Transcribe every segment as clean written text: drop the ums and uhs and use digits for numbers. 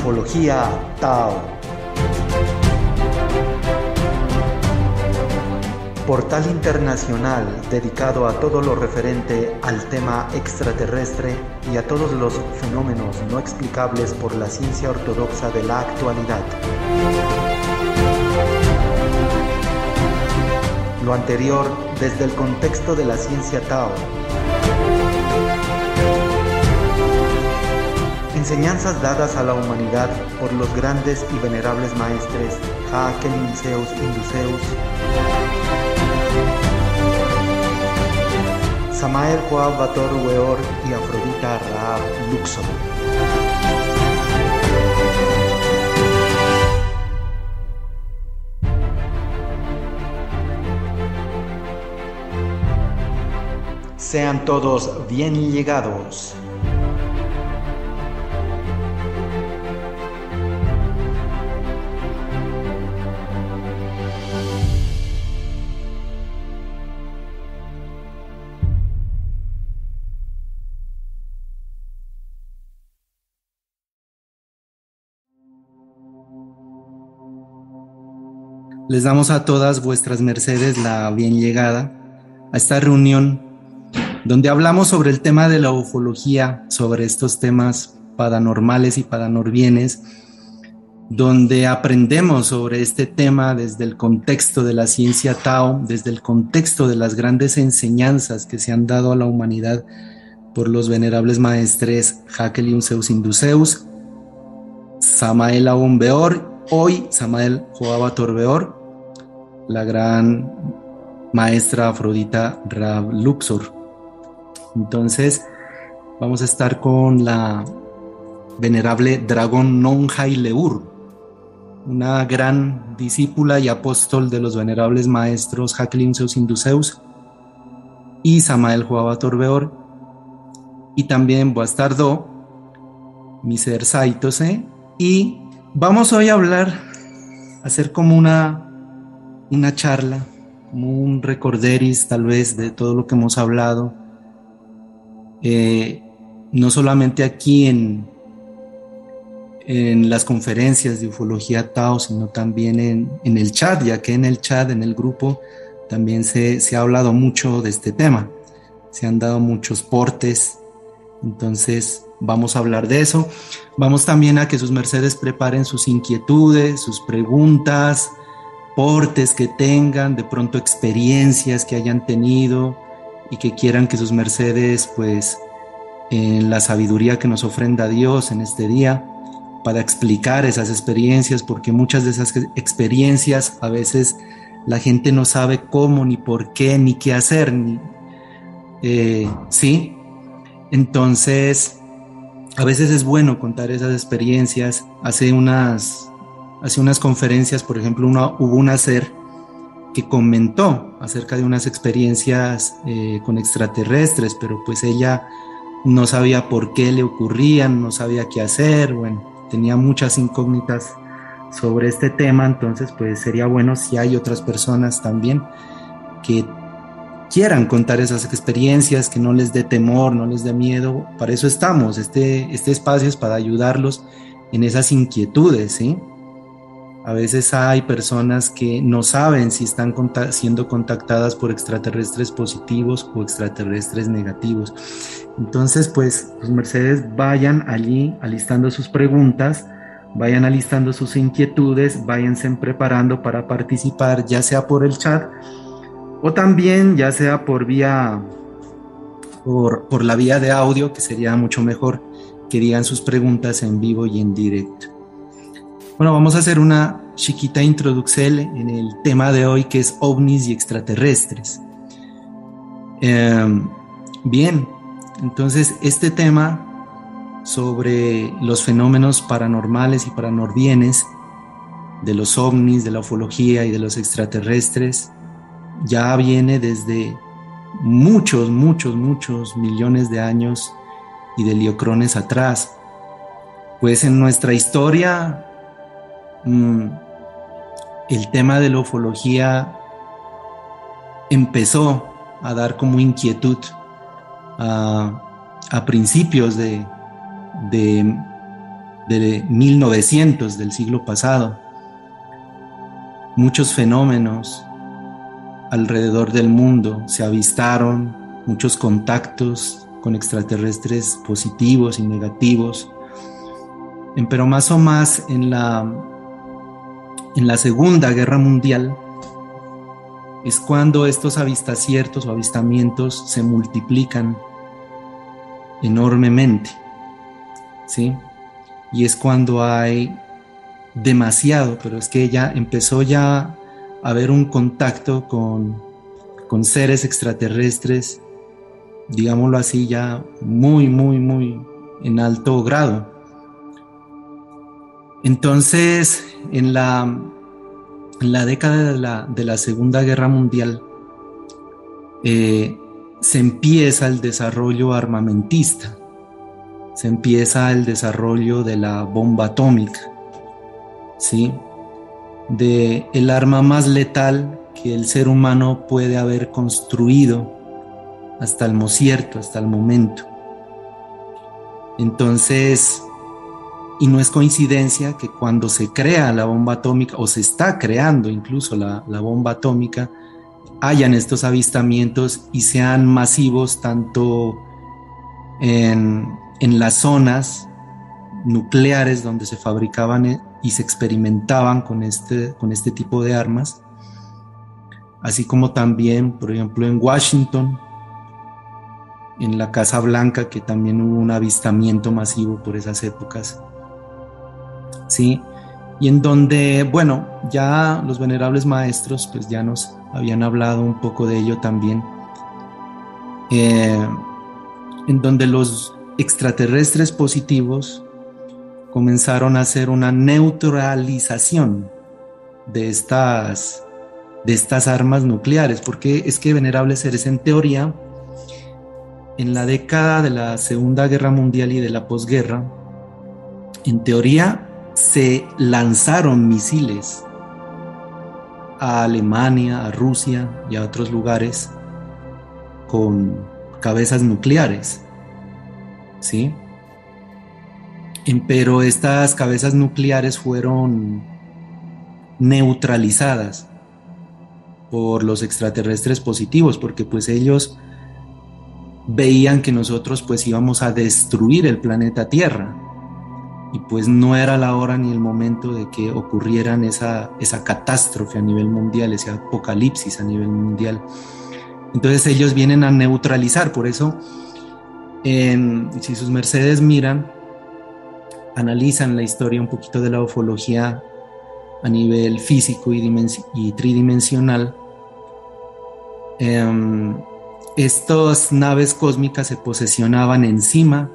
Ufología Tao. Portal internacional dedicado a todo lo referente al tema extraterrestre y a todos los fenómenos no explicables por la ciencia ortodoxa de la actualidad. Lo anterior desde el contexto de la ciencia Tao. Enseñanzas dadas a la humanidad por los grandes y venerables maestres Ha-Kelim Zeus Induceus, Samael Joab Bator Weor y Afrodita Rahab Luxor. Sean todos bien llegados. Les damos a todas vuestras mercedes la bien llegada a esta reunión donde hablamos sobre el tema de la ufología, sobre estos temas paranormales y paranorvienes, donde aprendemos sobre este tema desde el contexto de la ciencia Tao, desde el contexto de las grandes enseñanzas que se han dado a la humanidad por los venerables maestres Ha-Kelim Zeus Induceus, Samael Aun Beor, hoy Samael Joab Bator Beor, la gran maestra Afrodita Rahab Luxor. Entonces vamos a estar con la venerable Dragón Nonjay Leur, una gran discípula y apóstol de los venerables maestros Ha-Kelim Zeus Induceus y Samael Joab Bator Beor, y también Boastardo, Miser Saitose, y vamos hoy a hablar, hacer como una charla, como un recorderis tal vez de todo lo que hemos hablado, no solamente aquí en las conferencias de ufología Tao, sino también en el chat, ya que en el chat, en el grupo, también se ha hablado mucho de este tema, se han dado muchos portes. Entonces vamos a hablar de eso. Vamos también a que sus mercedes preparen sus inquietudes, sus preguntas, portes que tengan, de pronto experiencias que hayan tenido y que quieran que sus mercedes, pues, en la sabiduría que nos ofrenda Dios en este día, para explicar esas experiencias, porque muchas de esas experiencias a veces la gente no sabe cómo, ni por qué, ni qué hacer, ¿sí? Entonces, a veces es bueno contar esas experiencias. Hace unas conferencias, por ejemplo, hubo una ser que comentó acerca de unas experiencias con extraterrestres, pero pues ella no sabía por qué le ocurrían, no sabía qué hacer, bueno, tenía muchas incógnitas sobre este tema. Entonces pues sería bueno si hay otras personas también que quieran contar esas experiencias, que no les dé temor, no les dé miedo. Para eso estamos, este espacio es para ayudarlos en esas inquietudes, ¿sí? A veces hay personas que no saben si están siendo contactadas por extraterrestres positivos o extraterrestres negativos. Entonces, pues, los mercedes vayan allí alistando sus preguntas, vayan alistando sus inquietudes, váyanse preparando para participar, ya sea por el chat o también ya sea por la vía de audio, que sería mucho mejor que digan sus preguntas en vivo y en directo. Bueno, vamos a hacer una chiquita introducción en el tema de hoy, que es ovnis y extraterrestres. Bien, entonces este tema sobre los fenómenos paranormales y paranorvienes de los ovnis, de la ufología y de los extraterrestres ya viene desde muchos millones de años y de liocrones atrás. Pues en nuestra historia el tema de la ufología empezó a dar como inquietud a principios de 1900 del siglo pasado. Muchos fenómenos alrededor del mundo se avistaron, muchos contactos con extraterrestres positivos y negativos. Pero más o más en la Segunda Guerra Mundial es cuando estos avistaciertos o avistamientos se multiplican enormemente, ¿sí? Y es cuando hay demasiado, pero es que ya empezó ya a haber un contacto con seres extraterrestres, digámoslo así, ya muy, muy, muy en alto grado. Entonces, en la década de la Segunda Guerra Mundial, se empieza el desarrollo armamentista, se empieza el desarrollo de la bomba atómica, ¿sí? De el arma más letal que el ser humano puede haber construido hasta el momento. Entonces, y no es coincidencia que cuando se crea la bomba atómica, o se está creando incluso la bomba atómica, hayan estos avistamientos y sean masivos tanto en las zonas nucleares donde se fabricaban y se experimentaban con este tipo de armas, así como también, por ejemplo, en Washington, en la Casa Blanca, que también hubo un avistamiento masivo por esas épocas, ¿sí? Y en donde, bueno, ya los venerables maestros pues ya nos habían hablado un poco de ello también, en donde los extraterrestres positivos comenzaron a hacer una neutralización de estas armas nucleares, porque es que, venerables seres, en teoría, en la década de la Segunda Guerra Mundial y de la posguerra, en teoría se lanzaron misiles a Alemania, a Rusia y a otros lugares con cabezas nucleares, ¿sí? Pero estas cabezas nucleares fueron neutralizadas por los extraterrestres positivos, porque pues ellos veían que nosotros pues íbamos a destruir el planeta Tierra, y pues no era la hora ni el momento de que ocurrieran esa catástrofe a nivel mundial, ese apocalipsis a nivel mundial. Entonces ellos vienen a neutralizar. Por eso, si sus mercedes miran, analizan la historia un poquito de la ufología a nivel físico y tridimensional, estas naves cósmicas se posesionaban encima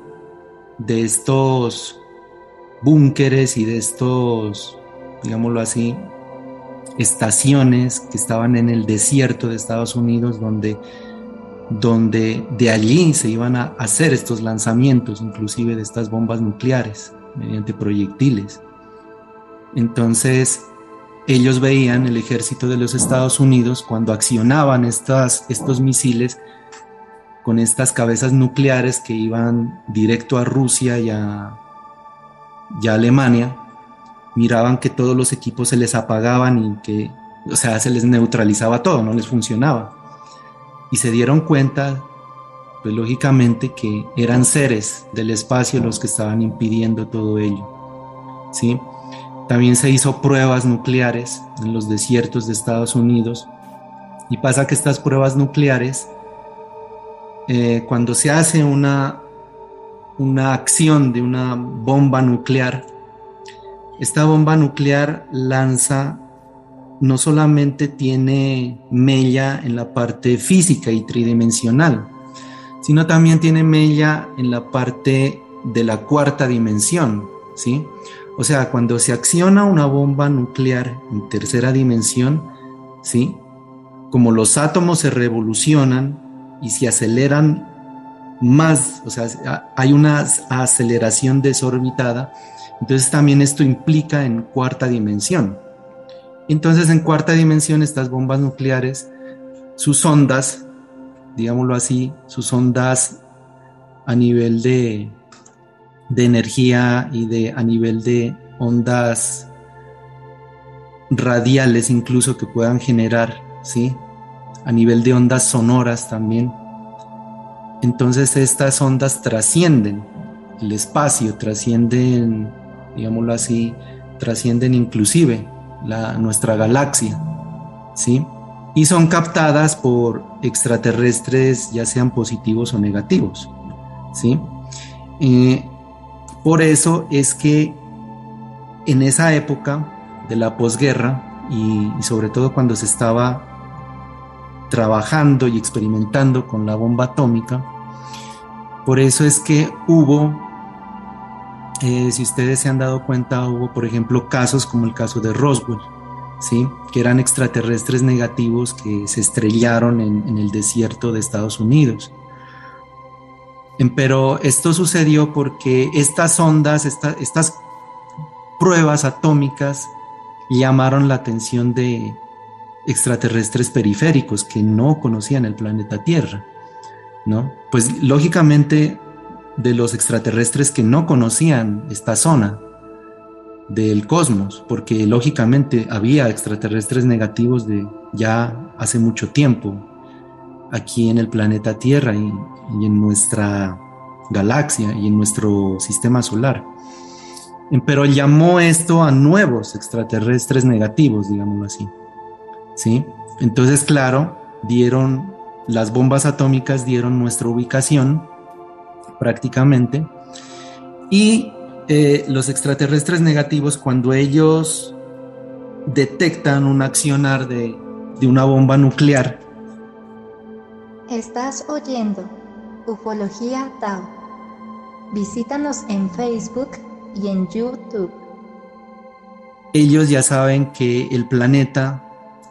de estos búnkeres y de estos, digámoslo así, estaciones que estaban en el desierto de Estados Unidos, donde de allí se iban a hacer estos lanzamientos, inclusive de estas bombas nucleares, mediante proyectiles. Entonces, ellos veían, el ejército de los Estados Unidos, cuando accionaban estos misiles con estas cabezas nucleares que iban directo a Rusia y a Alemania, miraban que todos los equipos se les apagaban y que, o sea, se les neutralizaba todo, no les funcionaba. Y se dieron cuenta, pues lógicamente, que eran seres del espacio los que estaban impidiendo todo ello, ¿sí? También se hizo pruebas nucleares en los desiertos de Estados Unidos, y pasa que estas pruebas nucleares, cuando se hace una acción de una bomba nuclear, esta bomba nuclear lanza, no solamente tiene mella en la parte física y tridimensional, sino también tiene mella en la parte de la cuarta dimensión, ¿sí? O sea, cuando se acciona una bomba nuclear en tercera dimensión, ¿sí? Como los átomos se revolucionan y se aceleran más, o sea, hay una aceleración desorbitada, entonces también esto implica en cuarta dimensión. Entonces, en cuarta dimensión, estas bombas nucleares, sus ondas, digámoslo así, sus ondas a nivel de de energía y a nivel de ondas radiales incluso que puedan generar, ¿sí? A nivel de ondas sonoras también. Entonces estas ondas trascienden el espacio, trascienden, digámoslo así, trascienden inclusive nuestra galaxia, ¿sí? Y son captadas por extraterrestres, ya sean positivos o negativos, ¿sí? Eh, por eso es que en esa época de la posguerra y sobre todo cuando se estaba trabajando y experimentando con la bomba atómica, por eso es que hubo, si ustedes se han dado cuenta, hubo por ejemplo casos como el caso de Roswell, ¿sí? Que eran extraterrestres negativos que se estrellaron en el desierto de Estados Unidos. Pero esto sucedió porque estas ondas, estas pruebas atómicas llamaron la atención de extraterrestres periféricos que no conocían el planeta Tierra, ¿no? Pues lógicamente de los extraterrestres que no conocían esta zona del cosmos, porque lógicamente había extraterrestres negativos de ya hace mucho tiempo aquí en el planeta Tierra y en nuestra galaxia y en nuestro sistema solar. Pero llamó esto a nuevos extraterrestres negativos, digámoslo así, ¿sí? Entonces, claro, las bombas atómicas dieron nuestra ubicación prácticamente y los extraterrestres negativos, cuando ellos detectan un accionar de una bomba nuclear. Estás oyendo Ufología Tao. Visítanos en Facebook y en YouTube. Ellos ya saben que el planeta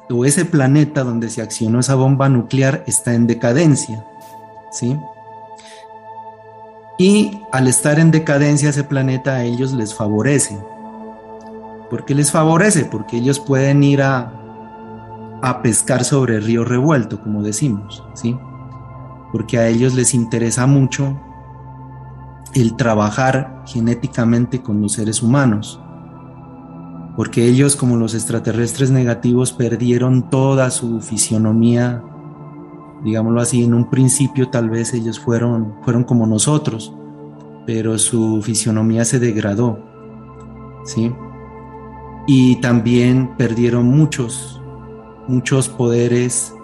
o ese planeta donde se accionó esa bomba nuclear está en decadencia, ¿sí? Y al estar en decadencia ese planeta a ellos les favorece. ¿Por qué les favorece? Porque ellos pueden ir a pescar sobre el río revuelto, como decimos, ¿sí? Porque a ellos les interesa mucho el trabajar genéticamente con los seres humanos, porque ellos, como los extraterrestres negativos, perdieron toda su fisionomía, digámoslo así. En un principio tal vez ellos fueron como nosotros, pero su fisionomía se degradó, ¿sí? Y también perdieron muchos poderes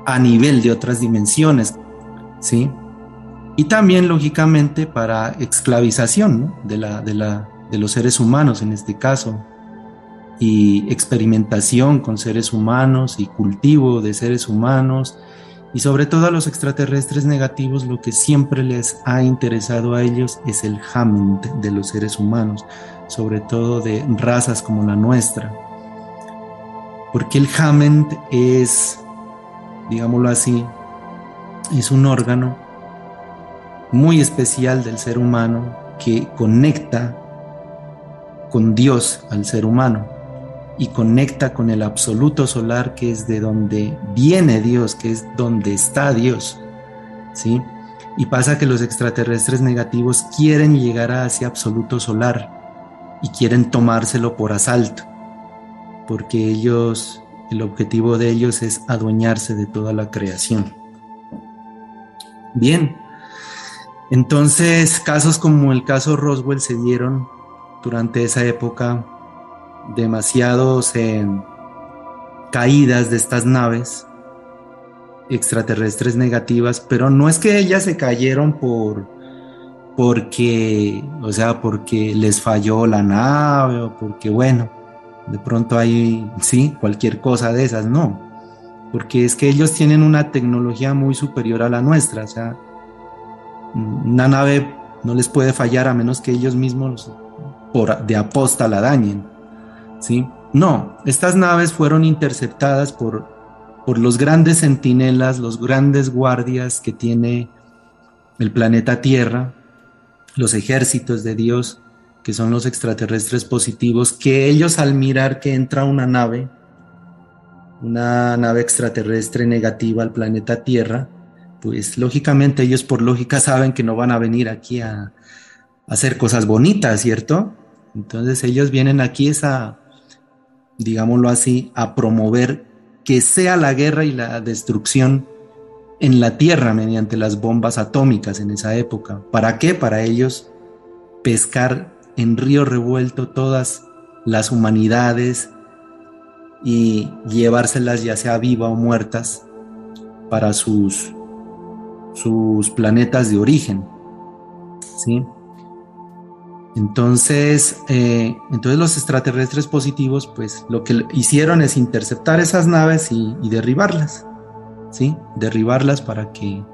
a nivel de otras dimensiones, ¿sí? Y también, lógicamente, para esclavización, ¿no? de los seres humanos en este caso, y experimentación con seres humanos y cultivo de seres humanos, y sobre todo a los extraterrestres negativos lo que siempre les ha interesado a ellos es el Hammond de los seres humanos, sobre todo de razas como la nuestra, porque el Hammond es, digámoslo así, es un órgano muy especial del ser humano que conecta con Dios al ser humano y conecta con el absoluto solar, que es de donde viene Dios, que es donde está Dios, ¿sí? Y pasa que los extraterrestres negativos quieren llegar a ese absoluto solar y quieren tomárselo por asalto, porque el objetivo de ellos es adueñarse de toda la creación. Bien, entonces casos como el caso Roswell se dieron durante esa época, demasiados caídas de estas naves extraterrestres negativas, pero no es que ellas se cayeron porque les falló la nave o porque, bueno, de pronto hay, sí, cualquier cosa de esas, no, porque es que ellos tienen una tecnología muy superior a la nuestra. O sea, una nave no les puede fallar a menos que ellos mismos de aposta la dañen, ¿sí? No, estas naves fueron interceptadas por los grandes centinelas, los grandes guardias que tiene el planeta Tierra, los ejércitos de Dios, que son los extraterrestres positivos, que ellos, al mirar que entra una nave extraterrestre negativa al planeta Tierra, pues lógicamente ellos por lógica saben que no van a venir aquí a hacer cosas bonitas, ¿cierto? Entonces ellos vienen aquí es a, digámoslo así, a promover que sea la guerra y la destrucción en la tierra mediante las bombas atómicas en esa época. ¿Para qué? Para ellos pescar en río revuelto todas las humanidades y llevárselas ya sea viva o muertas para sus planetas de origen, ¿sí? Entonces los extraterrestres positivos, pues lo que hicieron es interceptar esas naves y derribarlas, ¿sí? Derribarlas para que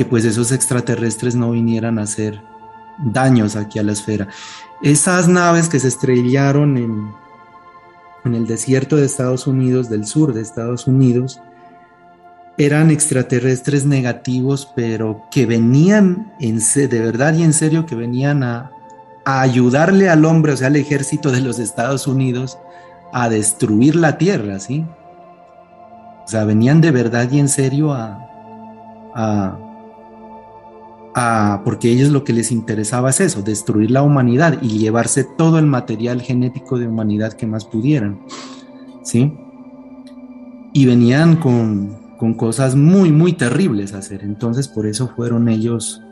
pues esos extraterrestres no vinieran a hacer daños aquí a la esfera. Esas naves que se estrellaron en el desierto de Estados Unidos, del sur de Estados Unidos, eran extraterrestres negativos, pero que venían de verdad y en serio, que venían a ayudarle al hombre, o sea, al ejército de los Estados Unidos, a destruir la Tierra, ¿sí? O sea, venían de verdad y en serio porque a ellos lo que les interesaba es eso, destruir la humanidad y llevarse todo el material genético de humanidad que más pudieran, ¿sí? Y venían con cosas muy, muy terribles a hacer. Entonces, por eso fueron ellos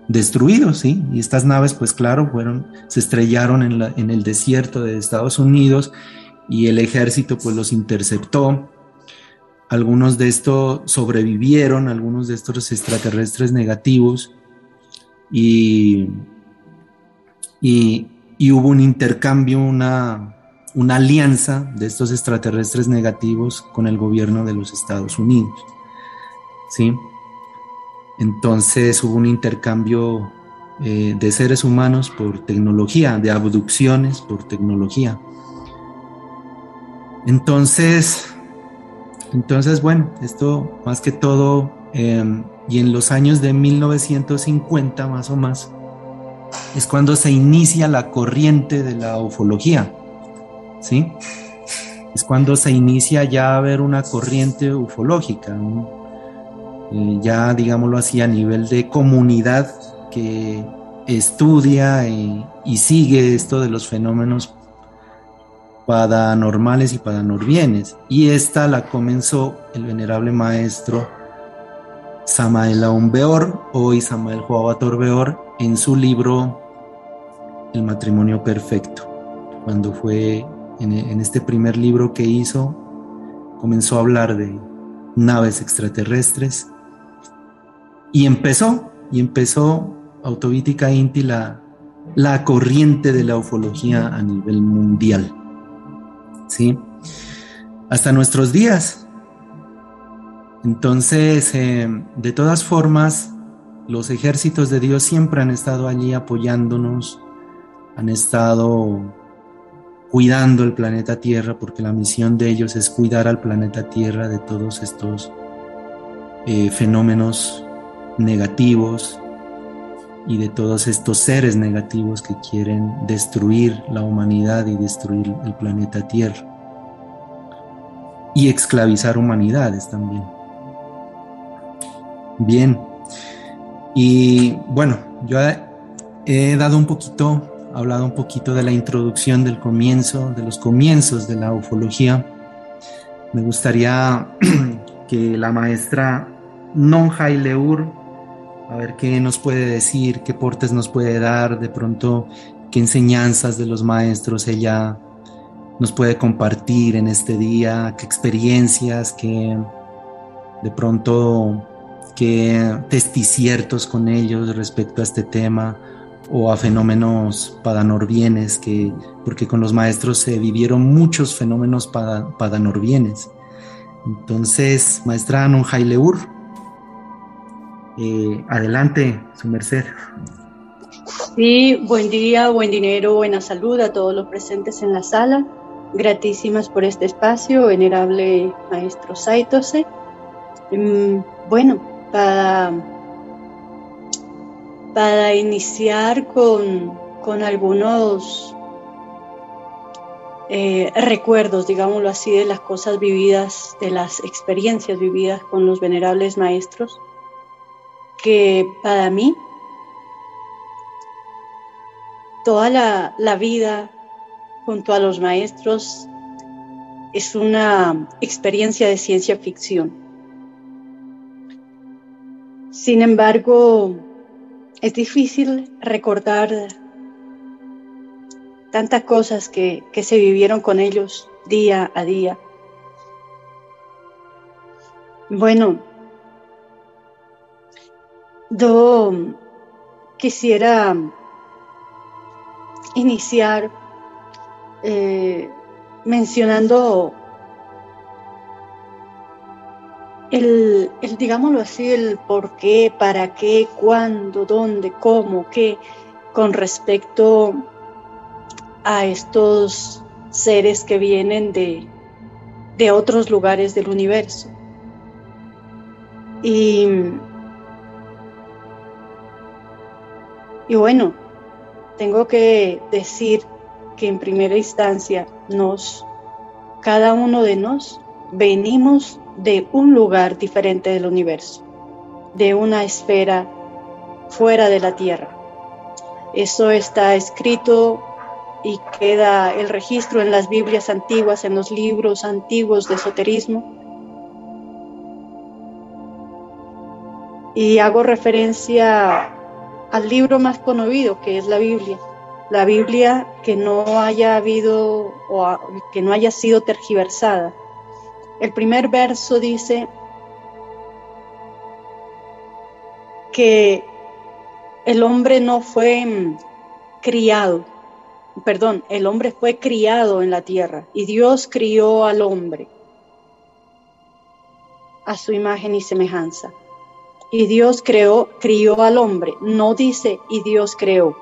destruidos, ¿sí? Y estas naves, pues claro, se estrellaron en el desierto de Estados Unidos y el ejército, pues los interceptó. Algunos de estos sobrevivieron, algunos de estos extraterrestres negativos, y hubo un intercambio, una alianza de estos extraterrestres negativos con el gobierno de los Estados Unidos, ¿sí? Entonces hubo un intercambio de seres humanos por tecnología, de abducciones por tecnología. Entonces bueno, esto más que todo, y en los años de 1950 más o más, es cuando se inicia la corriente de la ufología, ¿sí? Es cuando se inicia ya a haber una corriente ufológica, ¿no? Ya digámoslo así, a nivel de comunidad que estudia y sigue esto de los fenómenos paranormales y paranorvienes. Y esta la comenzó el venerable maestro Samael Aun Weor, hoy Samael Joabator Weor, en su libro El matrimonio perfecto. Cuando fue en este primer libro que hizo, comenzó a hablar de naves extraterrestres y empezó Autovítica Inti la corriente de la ufología a nivel mundial, ¿sí? Hasta nuestros días. Entonces, de todas formas, los ejércitos de Dios siempre han estado allí apoyándonos, han estado cuidando el planeta Tierra, porque la misión de ellos es cuidar al planeta Tierra de todos estos fenómenos negativos y de todos estos seres negativos que quieren destruir la humanidad y destruir el planeta Tierra y esclavizar humanidades también. Bien, y bueno, yo he hablado un poquito de la introducción del comienzo, de los comienzos de la ufología. Me gustaría que la maestra Nonjay Leur, a ver qué nos puede decir, qué aportes nos puede dar, de pronto qué enseñanzas de los maestros ella nos puede compartir en este día, qué experiencias, qué de pronto qué testiciertos con ellos respecto a este tema o a fenómenos paranorvienes, porque con los maestros se vivieron muchos fenómenos paranorvienes. Entonces, maestra Nonjay Leur, adelante, su merced. Sí, buen día, buen dinero, buena salud a todos los presentes en la sala. Gratísimas por este espacio, venerable maestro Saitose. Bueno, para iniciar con algunos recuerdos, digámoslo así, de las cosas vividas, de las experiencias vividas con los venerables maestros, que para mí toda la vida junto a los maestros es una experiencia de ciencia ficción. Sin embargo, es difícil recordar tantas cosas que se vivieron con ellos día a día. Bueno, yo quisiera iniciar mencionando digámoslo así, el por qué, para qué, cuándo, dónde, cómo, qué, con respecto a estos seres que vienen de otros lugares del universo. Y bueno, tengo que decir que en primera instancia cada uno de nos venimos de un lugar diferente del universo, de una esfera fuera de la Tierra. Eso está escrito y queda el registro en las Biblias antiguas, en los libros antiguos de esoterismo. Y hago referencia al libro más conocido, que es la Biblia. La Biblia que no haya habido o que no haya sido tergiversada. El primer verso dice que el hombre no fue criado, el hombre fue criado en la tierra y Dios crió al hombre a su imagen y semejanza. Y Dios crió al hombre, no dice y Dios creó.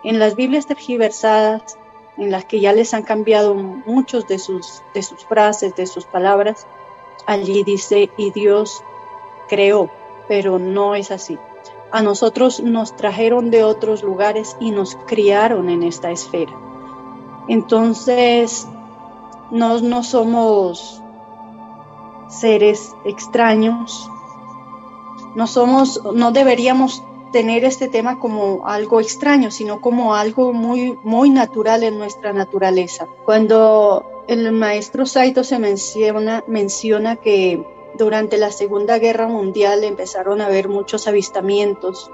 En las Biblias tergiversadas, en las que ya les han cambiado muchos de sus frases, de sus palabras, allí dice y Dios creó, pero no es así. A nosotros nos trajeron de otros lugares y nos criaron en esta esfera. Entonces, no somos seres extraños, no deberíamos tener este tema como algo extraño, sino como algo muy, muy natural en nuestra naturaleza. Cuando el maestro Saito se menciona que durante la Segunda Guerra Mundial empezaron a haber muchos avistamientos,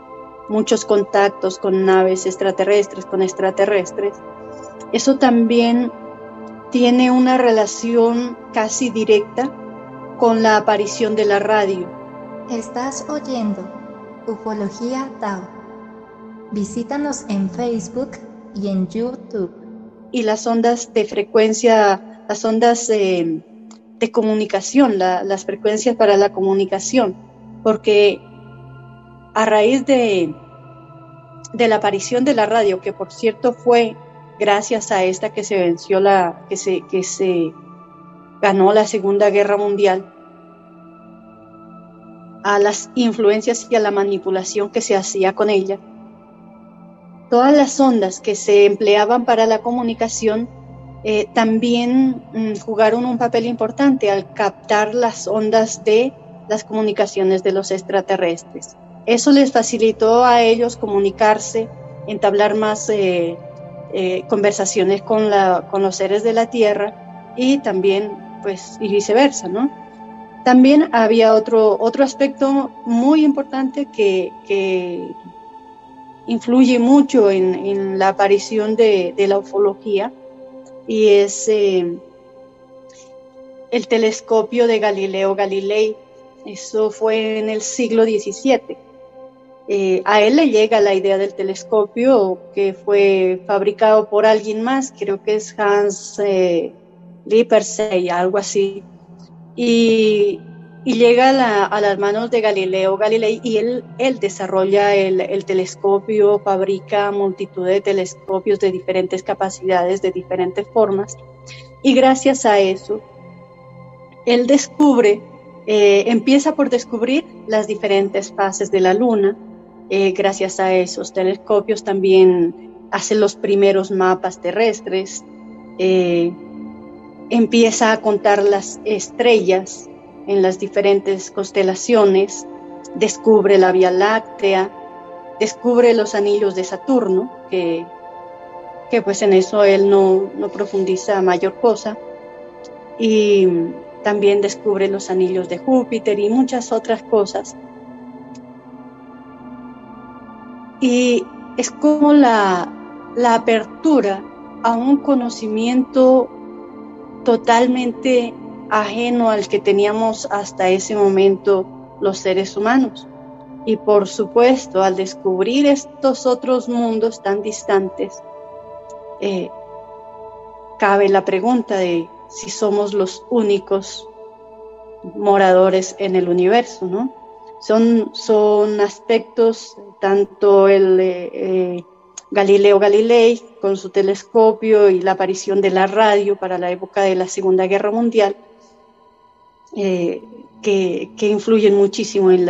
muchos contactos con naves extraterrestres, con extraterrestres, eso también tiene una relación casi directa con la aparición de la radio. Estás oyendo Ufología Tao. Visítanos en Facebook y en YouTube. Y las ondas de frecuencia, las ondas de comunicación, las frecuencias para la comunicación, porque a raíz de la aparición de la radio, que por cierto fue gracias a esta que se venció que se ganó la Segunda Guerra Mundial, a las influencias y a la manipulación que se hacía con ella. Todas las ondas que se empleaban para la comunicación también jugaron un papel importante al captar las ondas de las comunicaciones de los extraterrestres. Eso les facilitó a ellos comunicarse, entablar más conversaciones con los seres de la Tierra y también, pues, y viceversa, ¿no? También había otro aspecto muy importante que influye mucho en la aparición de la ufología, y es el telescopio de Galileo Galilei. Eso fue en el siglo XVII. A él le llega la idea del telescopio, que fue fabricado por alguien más, creo que es Hans Lippershey, algo así. Y llega a las manos de Galileo Galilei, y él desarrolla el telescopio, fabrica multitud de telescopios de diferentes capacidades, de diferentes formas, y gracias a eso, él empieza por descubrir las diferentes fases de la Luna. Gracias a esos telescopios también hace los primeros mapas terrestres, empieza a contar las estrellas en las diferentes constelaciones, descubre la Vía Láctea, descubre los anillos de Saturno, que que pues en eso él no profundiza mayor cosa, y también descubre los anillos de Júpiter y muchas otras cosas. Y es como la apertura a un conocimiento totalmente ajeno al que teníamos hasta ese momento los seres humanos. Y por supuesto, al descubrir estos otros mundos tan distantes, cabe la pregunta de si somos los únicos moradores en el universo, ¿no? Son aspectos, tanto el Galileo Galilei con su telescopio y la aparición de la radio para la época de la Segunda Guerra Mundial, que influyen muchísimo en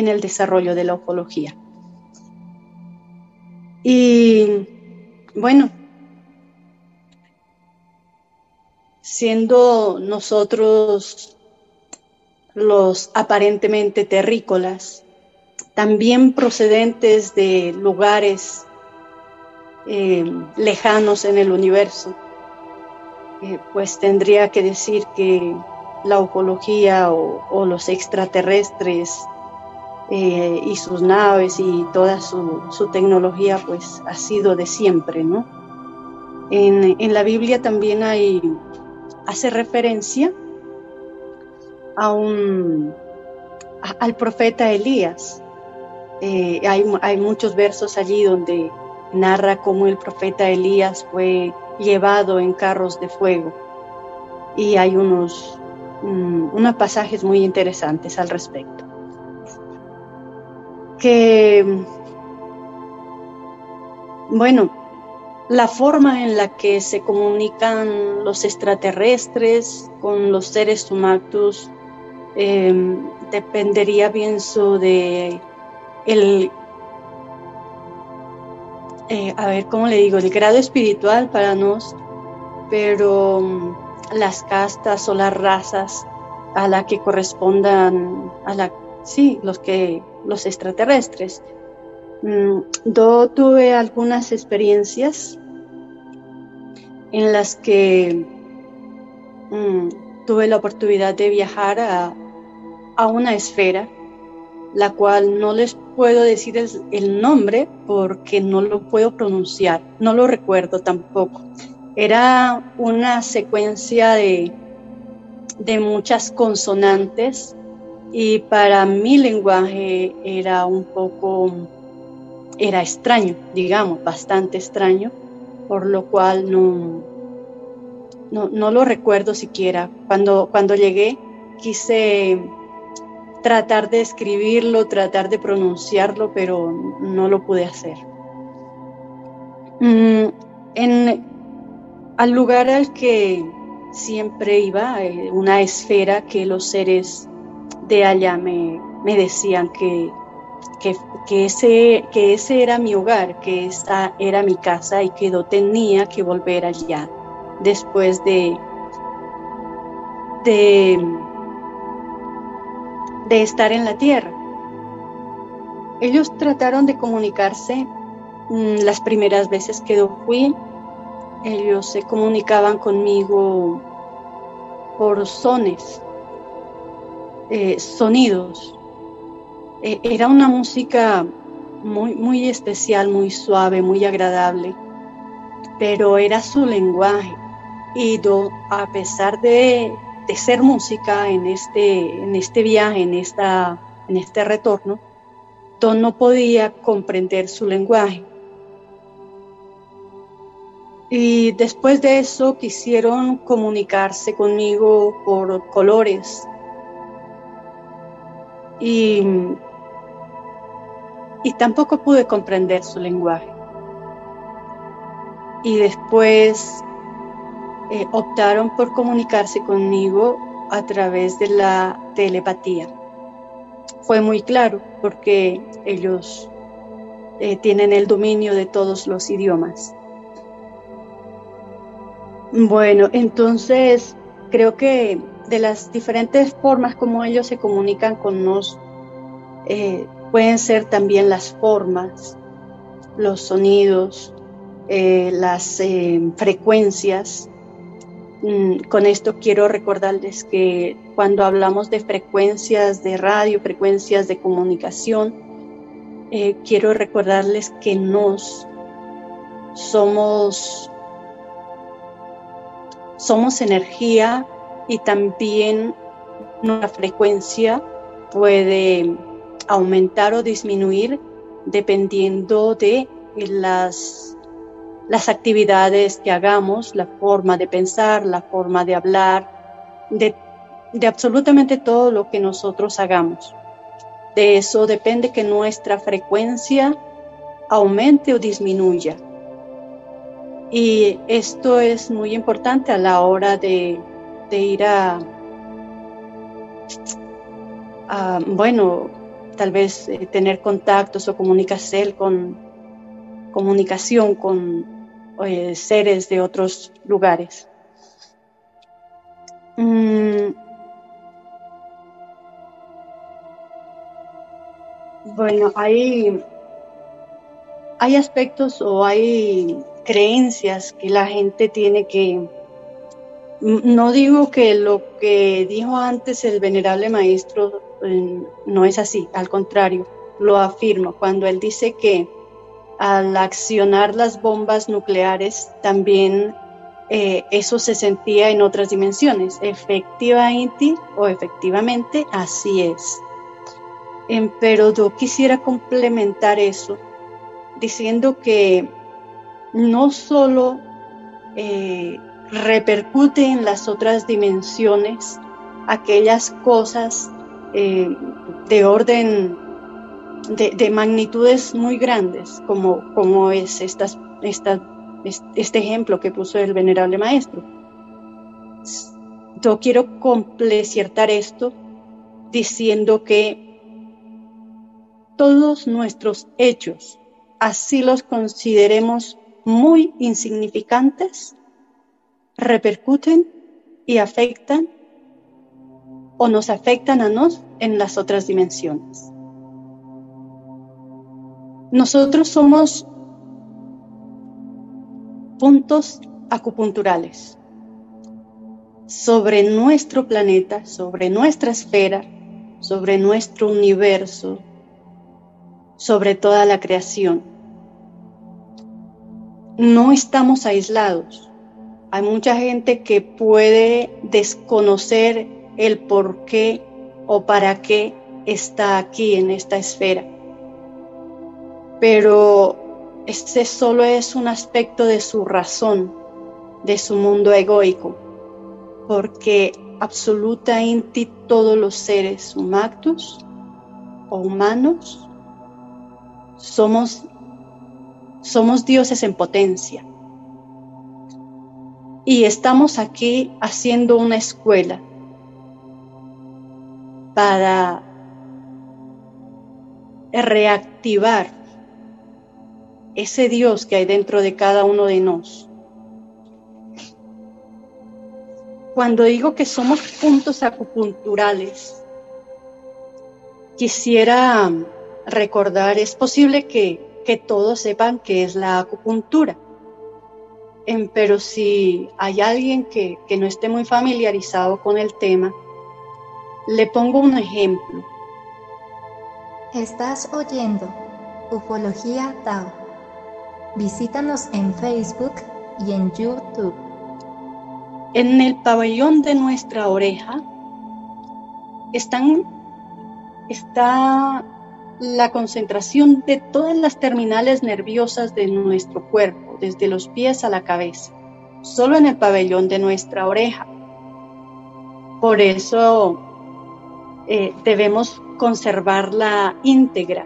el desarrollo de la ufología. Y bueno, siendo nosotros los aparentemente terrícolas, también procedentes de lugares lejanos en el universo, pues tendría que decir que la ufología o los extraterrestres y sus naves y toda su tecnología pues ha sido de siempre, ¿no? En la Biblia también hace referencia al profeta Elías. Hay muchos versos allí donde narra cómo el profeta Elías fue llevado en carros de fuego, y hay unos pasajes muy interesantes al respecto. Que, bueno, la forma en la que se comunican los extraterrestres con los seres humanos dependería, pienso, de ¿cómo le digo? El grado espiritual para nos, pero las castas o las razas a la que correspondan los extraterrestres. Yo tuve algunas experiencias en las que tuve la oportunidad de viajar a una esfera, la cual no les puedo decir el nombre porque no lo puedo pronunciar, no lo recuerdo tampoco. Era una secuencia de muchas consonantes, y para mi lenguaje era extraño, digamos, bastante extraño, por lo cual no lo recuerdo siquiera. Cuando llegué quise tratar de escribirlo, tratar de pronunciarlo, pero no lo pude hacer. Al lugar al que siempre iba, una esfera que los seres de allá me decían que ese era mi hogar, que esta era mi casa y que no tenía que volver allá después de estar en la tierra. Ellos trataron de comunicarse las primeras veces que yo fui. Ellos se comunicaban conmigo por sonidos. Era una música muy, muy especial, muy suave, muy agradable, pero era su lenguaje. Y yo, a pesar de ser música en este viaje, en este retorno, yo no podía comprender su lenguaje. Y después de eso quisieron comunicarse conmigo por colores. Y tampoco pude comprender su lenguaje. Y después optaron por comunicarse conmigo a través de la telepatía. Fue muy claro porque ellos tienen el dominio de todos los idiomas. Bueno, entonces creo que de las diferentes formas como ellos se comunican con nosotros, pueden ser también las formas, los sonidos, las frecuencias. Con esto quiero recordarles que cuando hablamos de frecuencias de radio, frecuencias de comunicación, quiero recordarles que somos energía, y también nuestra frecuencia puede aumentar o disminuir dependiendo de las actividades que hagamos, la forma de pensar, la forma de hablar, de absolutamente todo lo que nosotros hagamos. De eso depende que nuestra frecuencia aumente o disminuya. Y esto es muy importante a la hora de ir tal vez tener contactos o comunicación con seres de otros lugares. Bueno, hay aspectos o hay creencias que la gente tiene que... No digo que lo que dijo antes el venerable maestro no es así, al contrario, lo afirmo cuando él dice que al accionar las bombas nucleares también eso se sentía en otras dimensiones. Efectivamente así es. Pero yo quisiera complementar eso diciendo que no solo repercute en las otras dimensiones aquellas cosas de orden de magnitudes muy grandes como es este ejemplo que puso el venerable maestro. Yo quiero complementar esto diciendo que todos nuestros hechos, así los consideremos muy insignificantes, repercuten y afectan o nos afectan a nos en las otras dimensiones. Nosotros somos puntos acupunturales sobre nuestro planeta, sobre nuestra esfera, sobre nuestro universo, sobre toda la creación. No estamos aislados. Hay mucha gente que puede desconocer el por qué o para qué está aquí en esta esfera. Pero ese solo es un aspecto de su razón, de su mundo egoico, porque absolutamente todos los seres humanos o humanos somos dioses en potencia. Y estamos aquí haciendo una escuela para reactivar ese Dios que hay dentro de cada uno de nosotros. Cuando digo que somos puntos acupunturales, quisiera recordar, es posible que todos sepan qué es la acupuntura, pero si hay alguien que no esté muy familiarizado con el tema, le pongo un ejemplo. Estás oyendo Ufología Tao. Visítanos en Facebook y en YouTube. En el pabellón de nuestra oreja está la concentración de todas las terminales nerviosas de nuestro cuerpo, desde los pies a la cabeza, solo en el pabellón de nuestra oreja. Por eso debemos conservarla íntegra.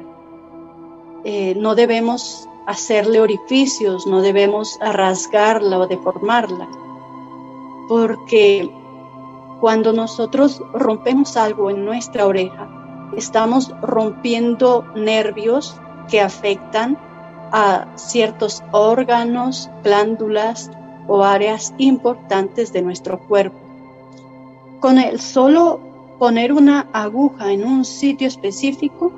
No debemos hacerle orificios, no debemos rasgarla o deformarla, porque cuando nosotros rompemos algo en nuestra oreja, estamos rompiendo nervios que afectan a ciertos órganos, glándulas o áreas importantes de nuestro cuerpo. Con el solo poner una aguja en un sitio específico,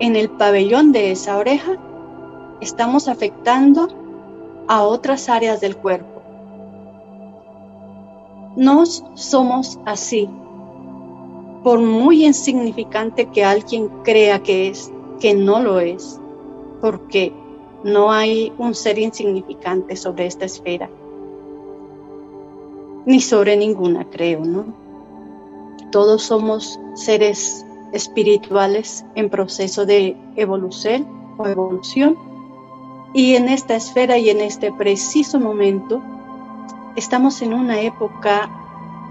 en el pabellón de esa oreja, estamos afectando a otras áreas del cuerpo. No somos así, por muy insignificante que alguien crea que es, que no lo es, porque no hay un ser insignificante sobre esta esfera, ni sobre ninguna, creo, ¿no? Todos somos seres espirituales en proceso de evolución, y en esta esfera y en este preciso momento estamos en una época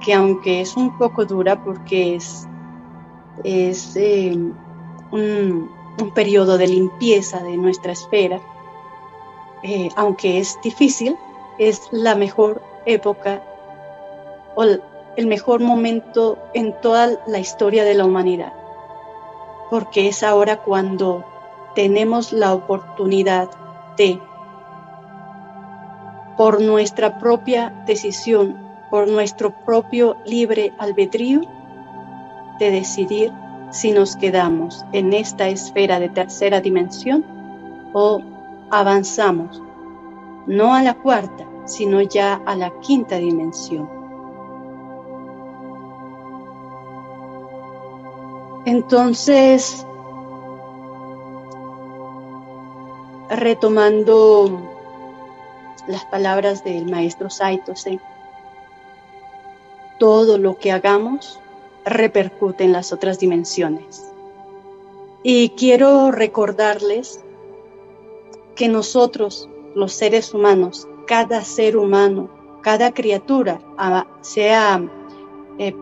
que, aunque es un poco dura porque es un periodo de limpieza de nuestra esfera, aunque es difícil, es la mejor época o el mejor momento en toda la historia de la humanidad, porque es ahora cuando tenemos la oportunidad de, por nuestra propia decisión, por nuestro propio libre albedrío, de decidir si nos quedamos en esta esfera de tercera dimensión o avanzamos, no a la cuarta, sino ya a la quinta dimensión. Entonces, retomando las palabras del maestro Saitose, todo lo que hagamos repercute en las otras dimensiones. Y quiero recordarles que nosotros, los seres humanos, cada ser humano, cada criatura, sea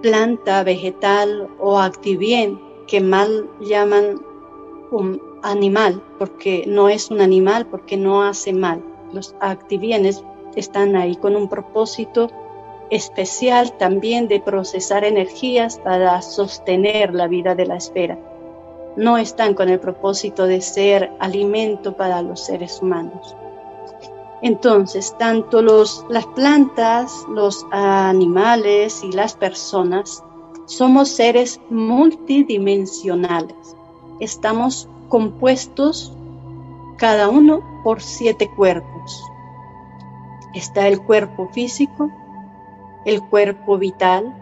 planta, vegetal o activien, que mal llaman un animal, porque no es un animal, porque no hace mal. Los activienes están ahí con un propósito especial también de procesar energías para sostener la vida de la esfera. No están con el propósito de ser alimento para los seres humanos. Entonces, tanto las plantas, los animales y las personas somos seres multidimensionales. Estamos compuestos cada uno por 7 cuerpos. Está el cuerpo físico, el cuerpo vital,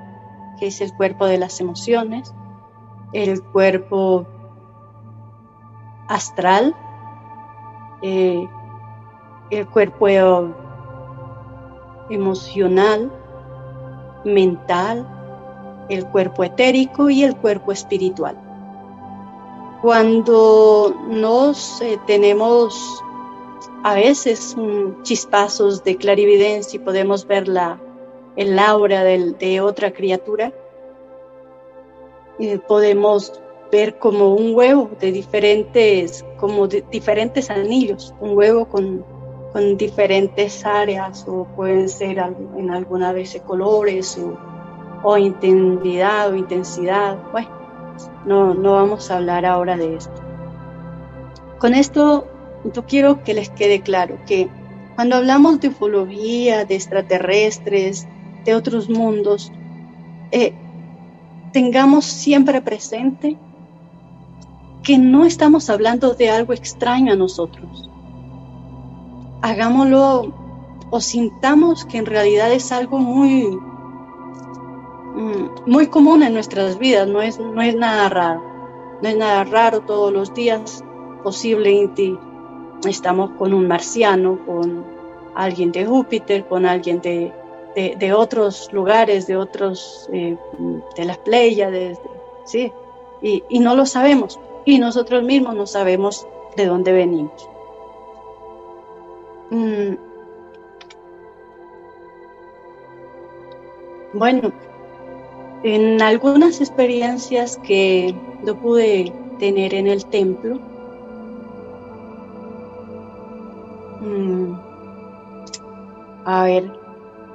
que es el cuerpo de las emociones, el cuerpo astral, el cuerpo emocional, mental, el cuerpo etérico y el cuerpo espiritual. Cuando tenemos a veces chispazos de clarividencia y podemos ver el aura de otra criatura, podemos ver como un huevo de diferentes anillos, un huevo con diferentes áreas, o pueden ser en alguna vez colores o intensidad. Bueno, no vamos a hablar ahora de esto. Con esto yo quiero que les quede claro que cuando hablamos de ufología, de extraterrestres, de otros mundos, tengamos siempre presente que no estamos hablando de algo extraño a nosotros. Hagámoslo o sintamos que en realidad es algo muy común en nuestras vidas, no es nada raro. No es nada raro, todos los días posiblemente estamos con un marciano, con alguien de Júpiter, con alguien de otros lugares, de las Pléyades, ¿sí? Y no lo sabemos, y nosotros mismos no sabemos de dónde venimos. Bueno, en algunas experiencias que yo pude tener en el templo,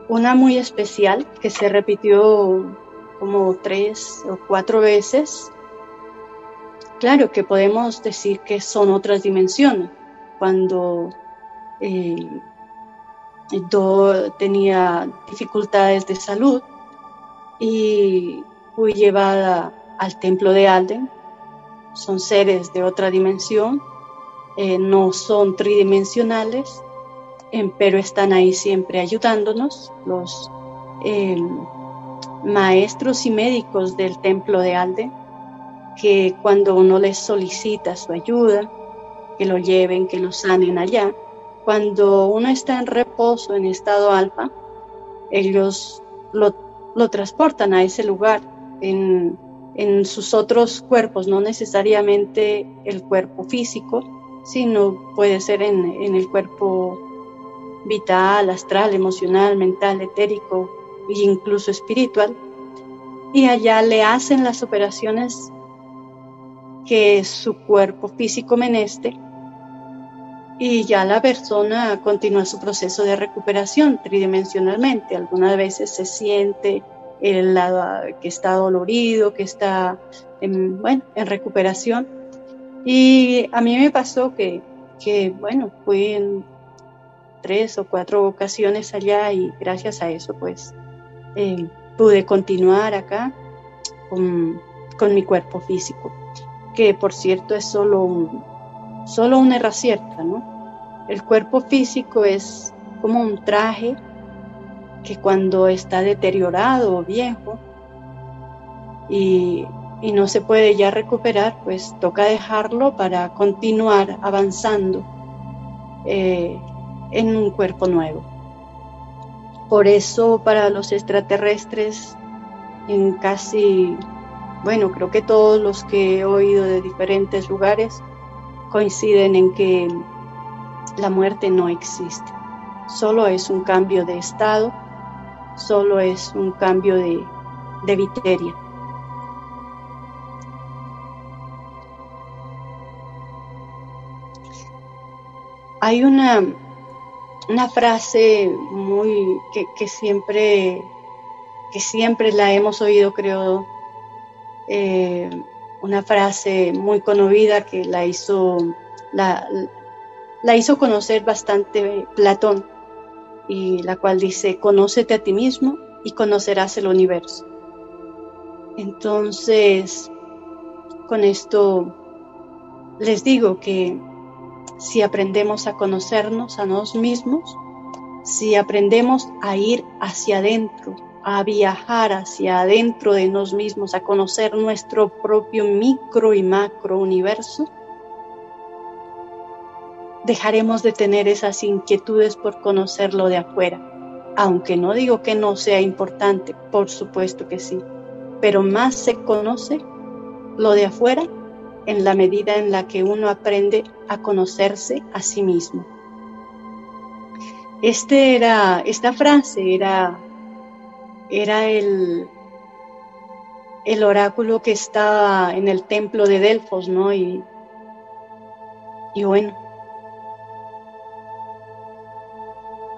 una muy especial que se repitió como 3 o 4 veces. Claro que podemos decir que son otras dimensiones. Cuando yo tenía dificultades de salud y fui llevada al templo de Alden, son seres de otra dimensión, no son tridimensionales, pero están ahí siempre ayudándonos. Los maestros y médicos del templo de Alde, que cuando uno les solicita su ayuda, que lo lleven, que lo sanen allá, cuando uno está en reposo, en estado alfa, ellos lo transportan a ese lugar en sus otros cuerpos, no necesariamente el cuerpo físico, sino puede ser en el cuerpo vital, astral, emocional, mental, etérico e incluso espiritual, y allá le hacen las operaciones que su cuerpo físico meneste, y ya la persona continúa su proceso de recuperación tridimensionalmente. Algunas veces se siente el lado que está dolorido, que está en recuperación. Y a mí me pasó que fui en 3 o 4 ocasiones allá, y gracias a eso pues pude continuar acá con mi cuerpo físico, que por cierto es solo una herramienta, ¿no? El cuerpo físico es como un traje que cuando está deteriorado o viejo y no se puede ya recuperar, pues toca dejarlo para continuar avanzando en un cuerpo nuevo. Por eso para los extraterrestres, en casi, creo que todos los que he oído de diferentes lugares coinciden en que la muerte no existe. Solo es un cambio de estado, solo es un cambio de viteria. Hay una frase que siempre la hemos oído, creo, una frase muy conocida que la hizo conocer bastante Platón, y la cual dice: conócete a ti mismo y conocerás el universo. Entonces, con esto les digo que si aprendemos a conocernos a nosotros mismos, si aprendemos a ir hacia adentro, a viajar hacia adentro de nosotros mismos, a conocer nuestro propio micro y macro universo, dejaremos de tener esas inquietudes por conocerlo de afuera. Aunque no digo que no sea importante, por supuesto que sí, pero más se conoce lo de afuera en la medida en la que uno aprende a conocerse a sí mismo. Esta frase era el oráculo que estaba en el templo de Delfos, ¿no? Y bueno,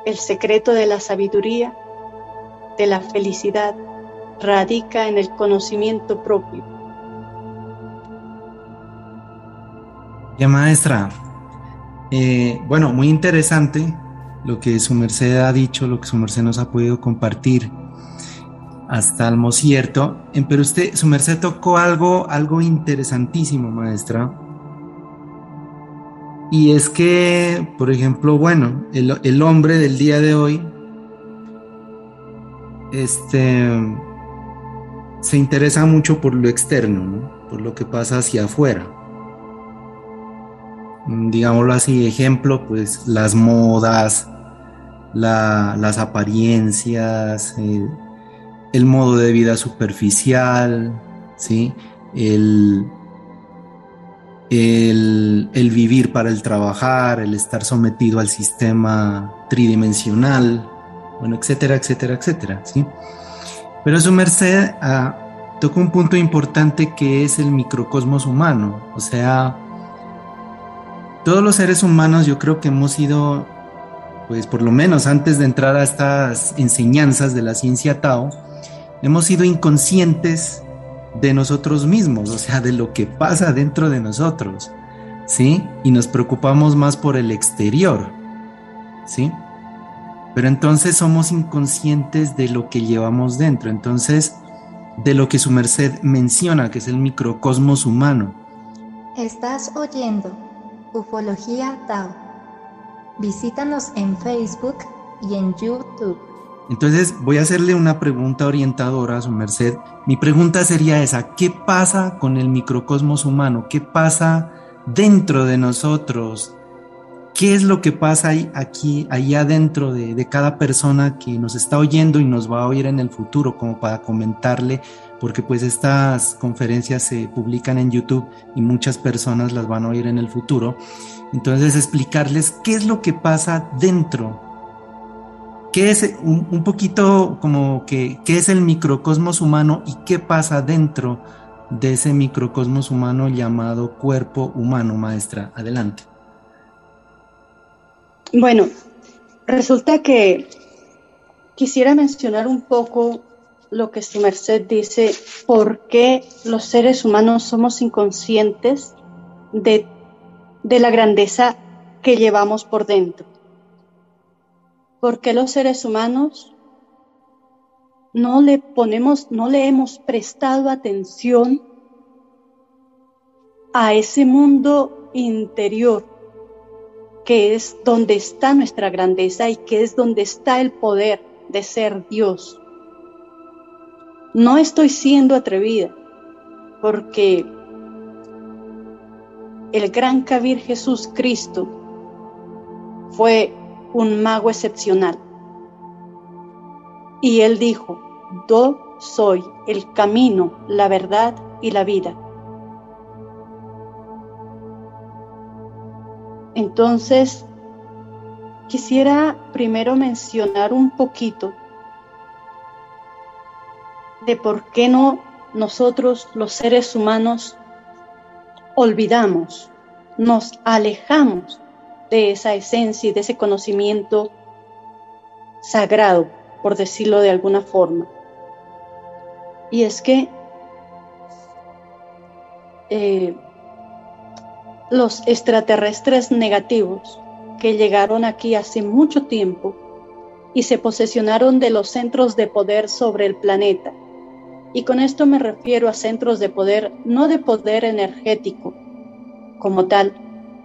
el secreto de la sabiduría, de la felicidad, radica en el conocimiento propio. Ya, maestra, muy interesante lo que su merced ha dicho, lo que su merced nos ha podido compartir hasta el cierto, pero su merced tocó algo interesantísimo, maestra, y es que, por ejemplo, el hombre del día de hoy se interesa mucho por lo externo, ¿no? Por lo que pasa hacia afuera. Digámoslo así, ejemplo, pues las modas, las apariencias, el modo de vida superficial, ¿sí? El vivir para el trabajar, el estar sometido al sistema tridimensional, etcétera, etcétera, etcétera, ¿sí? Pero su merced tocó un punto importante, que es el microcosmos humano. O sea, todos los seres humanos, yo creo que hemos sido, pues por lo menos antes de entrar a estas enseñanzas de la ciencia Tao, hemos sido inconscientes de nosotros mismos, o sea, de lo que pasa dentro de nosotros, ¿sí? Y nos preocupamos más por el exterior, ¿sí? Pero entonces somos inconscientes de lo que llevamos dentro. Entonces, de lo que su merced menciona, que es el microcosmos humano. Estás oyendo Ufología Tao. Visítanos en Facebook y en YouTube. Entonces voy a hacerle una pregunta orientadora a su merced. Mi pregunta sería esa: ¿qué pasa con el microcosmos humano? ¿Qué pasa dentro de nosotros? ¿Qué es lo que pasa aquí, ahí adentro de cada persona que nos está oyendo y nos va a oír en el futuro, como para comentarle? Porque pues estas conferencias se publican en YouTube y muchas personas las van a oír en el futuro. Entonces explicarles qué es lo que pasa dentro. ¿Qué es un poquito como que qué es el microcosmos humano y qué pasa dentro de ese microcosmos humano llamado cuerpo humano, maestra? Adelante. Bueno, resulta que quisiera mencionar un poco lo que su merced dice, por qué los seres humanos somos inconscientes de la grandeza que llevamos por dentro. ¿Por qué los seres humanos no le hemos prestado atención a ese mundo interior que es donde está nuestra grandeza y que es donde está el poder de ser Dios? No estoy siendo atrevida, porque el gran Kabir Jesús Cristo fue un mago excepcional. Y él dijo: yo soy el camino, la verdad y la vida. Entonces, quisiera primero mencionar un poquito de por qué nosotros, los seres humanos, olvidamos, nos alejamos de esa esencia y de ese conocimiento sagrado, por decirlo de alguna forma. Y es que los extraterrestres negativos que llegaron aquí hace mucho tiempo y se posesionaron de los centros de poder sobre el planeta. Y con esto me refiero a centros de poder, no de poder energético como tal,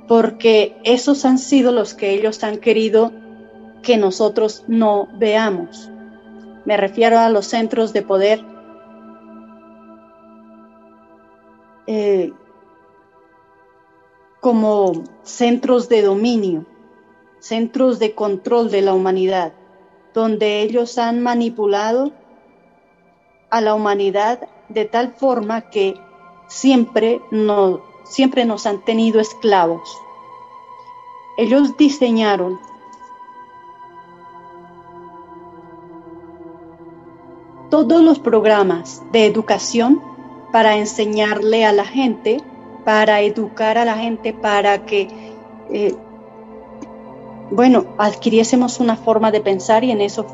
porque esos han sido los que ellos han querido que nosotros no veamos. Me refiero a los centros de poder como centros de dominio, centros de control de la humanidad, donde ellos han manipulado a la humanidad de tal forma que siempre nos han tenido esclavos. Ellos diseñaron todos los programas de educación para enseñarle a la gente, para educar a la gente, para que adquiriésemos una forma de pensar, y en eso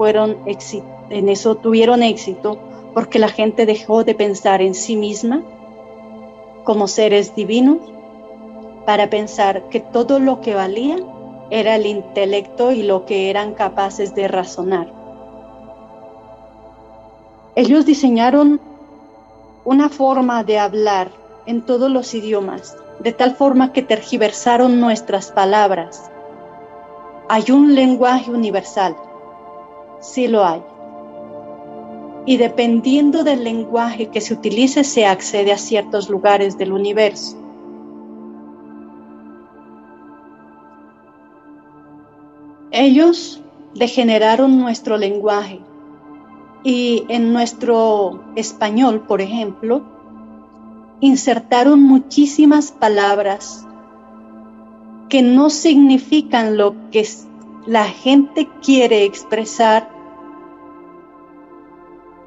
tuvieron éxito, porque la gente dejó de pensar en sí misma como seres divinos para pensar que todo lo que valía era el intelecto y lo que eran capaces de razonar. Ellos diseñaron una forma de hablar en todos los idiomas, de tal forma que tergiversaron nuestras palabras. Hay un lenguaje universal, sí lo hay. Y dependiendo del lenguaje que se utilice, se accede a ciertos lugares del universo. Ellos degeneraron nuestro lenguaje y en nuestro español, por ejemplo, insertaron muchísimas palabras que no significan lo que la gente quiere expresar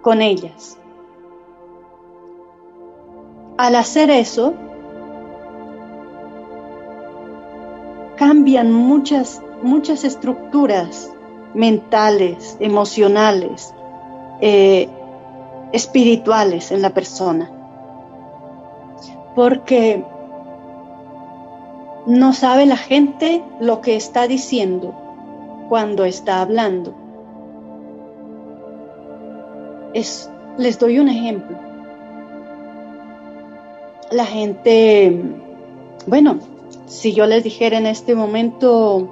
con ellas. Al hacer eso, cambian muchas estructuras mentales, emocionales, espirituales en la persona, porque no sabe la gente lo que está diciendo cuando está hablando. Les doy un ejemplo. La gente, si yo les dijera en este momento,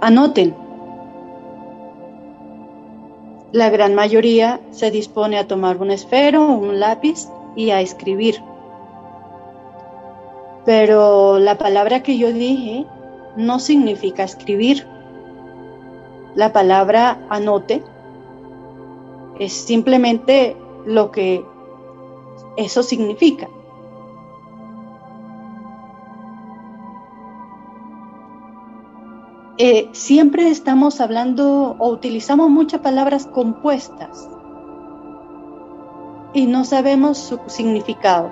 anoten, la gran mayoría se dispone a tomar un esfero, un lápiz y a escribir. Pero la palabra que yo dije no significa escribir. La palabra anote es simplemente lo que eso significa. Siempre estamos hablando o utilizamos muchas palabras compuestas y no sabemos su significado.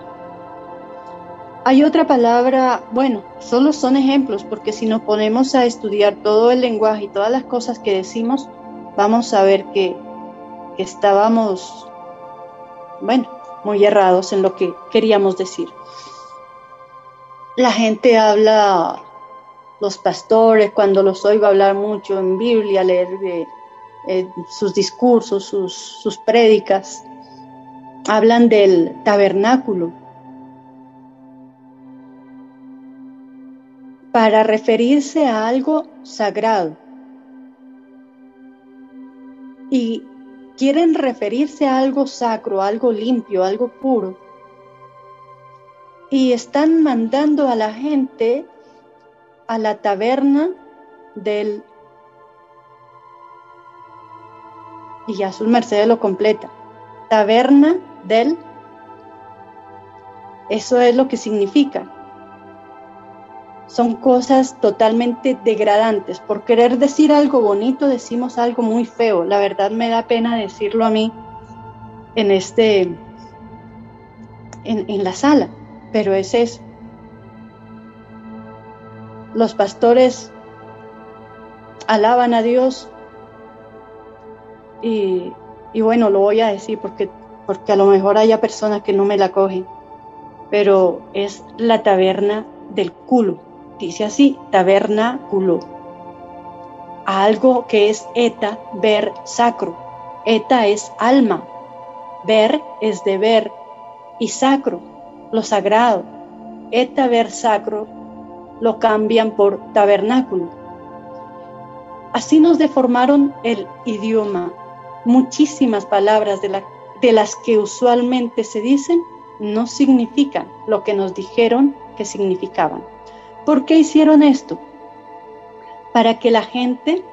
Hay otra palabra, bueno, solo son ejemplos, porque si nos ponemos a estudiar todo el lenguaje y todas las cosas que decimos, vamos a ver que estábamos, bueno, muy errados en lo que queríamos decir. La gente habla, los pastores, cuando los oigo hablar mucho en Biblia, leer sus discursos, sus prédicas, hablan del tabernáculo para referirse a algo sagrado. Y quieren referirse a algo sacro, algo limpio, algo puro. Y están mandando a la gente a la taberna del... Y ya sus mercedes lo completa. Taberna del... Eso es lo que significa. Son cosas totalmente degradantes. Por querer decir algo bonito, decimos algo muy feo. La verdad me da pena decirlo a mí en la sala, pero es eso. Los pastores alaban a Dios y bueno, lo voy a decir porque a lo mejor haya personas que no me la cogen, pero es la taberna del culo. Dice así, tabernáculo. Algo que es eta, ver, sacro. Eta es alma, ver es de ver, y sacro, lo sagrado. Eta, ver, sacro, lo cambian por tabernáculo. Así nos deformaron el idioma. Muchísimas palabras de las que usualmente se dicen no significan lo que nos dijeron que significaban. ¿Por qué hicieron esto? Para que la gente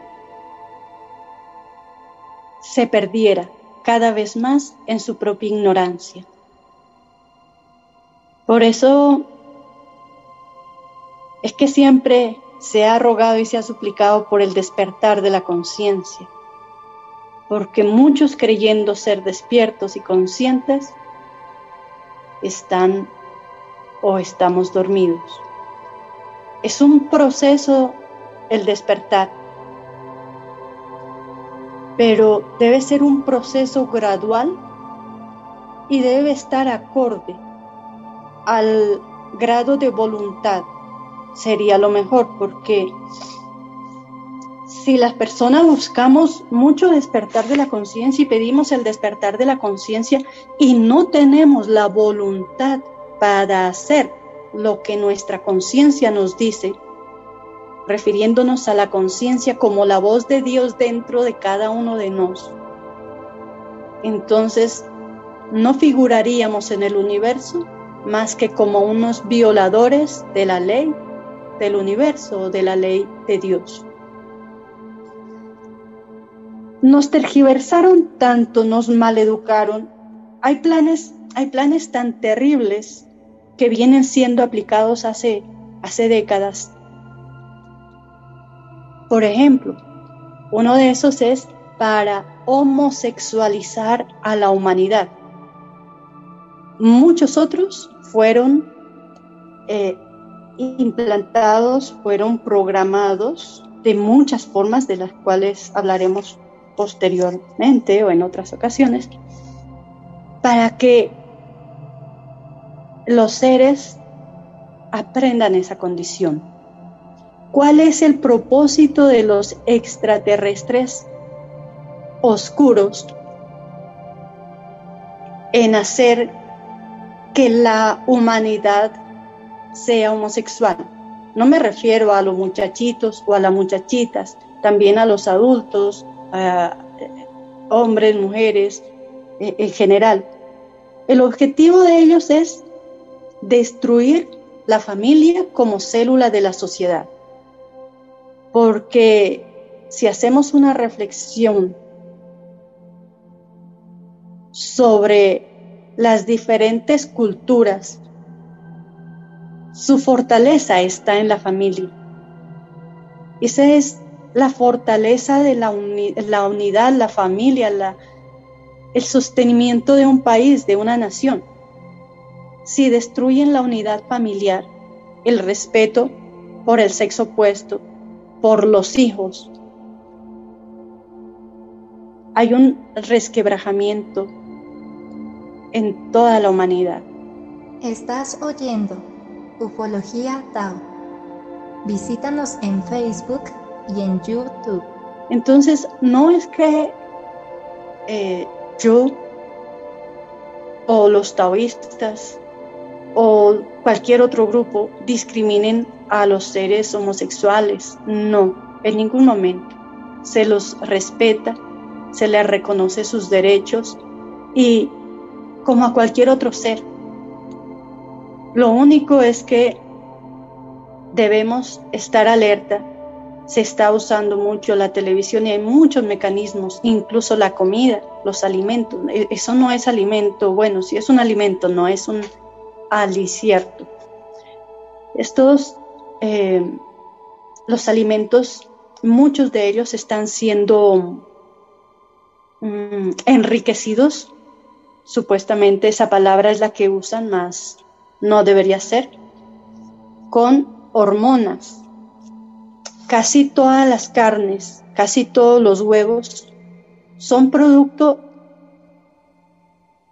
se perdiera cada vez más en su propia ignorancia. Por eso es que siempre se ha rogado y se ha suplicado por el despertar de la conciencia, porque muchos, creyendo ser despiertos y conscientes, están o estamos dormidos. Es un proceso el despertar, pero debe ser un proceso gradual y debe estar acorde al grado de voluntad. Sería lo mejor, porque si las personas buscamos mucho despertar de la conciencia y pedimos el despertar de la conciencia y no tenemos la voluntad para hacer lo que nuestra conciencia nos dice, refiriéndonos a la conciencia como la voz de Dios dentro de cada uno de nosotros, entonces no figuraríamos en el universo más que como unos violadores de la ley del universo o de la ley de Dios. Nos tergiversaron tanto, nos maleducaron. Hay planes tan terribles que vienen siendo aplicados hace décadas. Por ejemplo, uno de esos es para homosexualizar a la humanidad. Muchos otros fueron implantados, fueron programados de muchas formas, de las cuales hablaremos posteriormente o en otras ocasiones, para que los seres aprendan esa condición. ¿Cuál es el propósito de los extraterrestres oscuros en hacer que la humanidad sea homosexual. No me refiero a los muchachitos o a las muchachitas, también a los adultos, a hombres, mujeres, en general. El objetivo de ellos es destruir la familia como célula de la sociedad. Porque si hacemos una reflexión sobre las diferentes culturas, su fortaleza está en la familia. Esa es la fortaleza de la unidad, la familia, el sostenimiento de un país, de una nación. Si destruyen la unidad familiar, el respeto por el sexo opuesto, por los hijos, hay un resquebrajamiento en toda la humanidad. Estás oyendo Ufología Tao. Visítanos en Facebook y en YouTube. Entonces, no es que yo o los taoístas o cualquier otro grupo discriminen a los seres homosexuales. No, en ningún momento. Se los respeta, se les reconoce sus derechos y como a cualquier otro ser. Lo único es que debemos estar alerta. Se está usando mucho la televisión y hay muchos mecanismos, incluso la comida, los alimentos. Eso no es alimento, bueno, sí es un alimento, no es un alicierto. Estos, los alimentos, muchos de ellos están siendo enriquecidos. Supuestamente esa palabra es la que usan, más no debería ser, con hormonas. Casi todas las carnes, casi todos los huevos son producto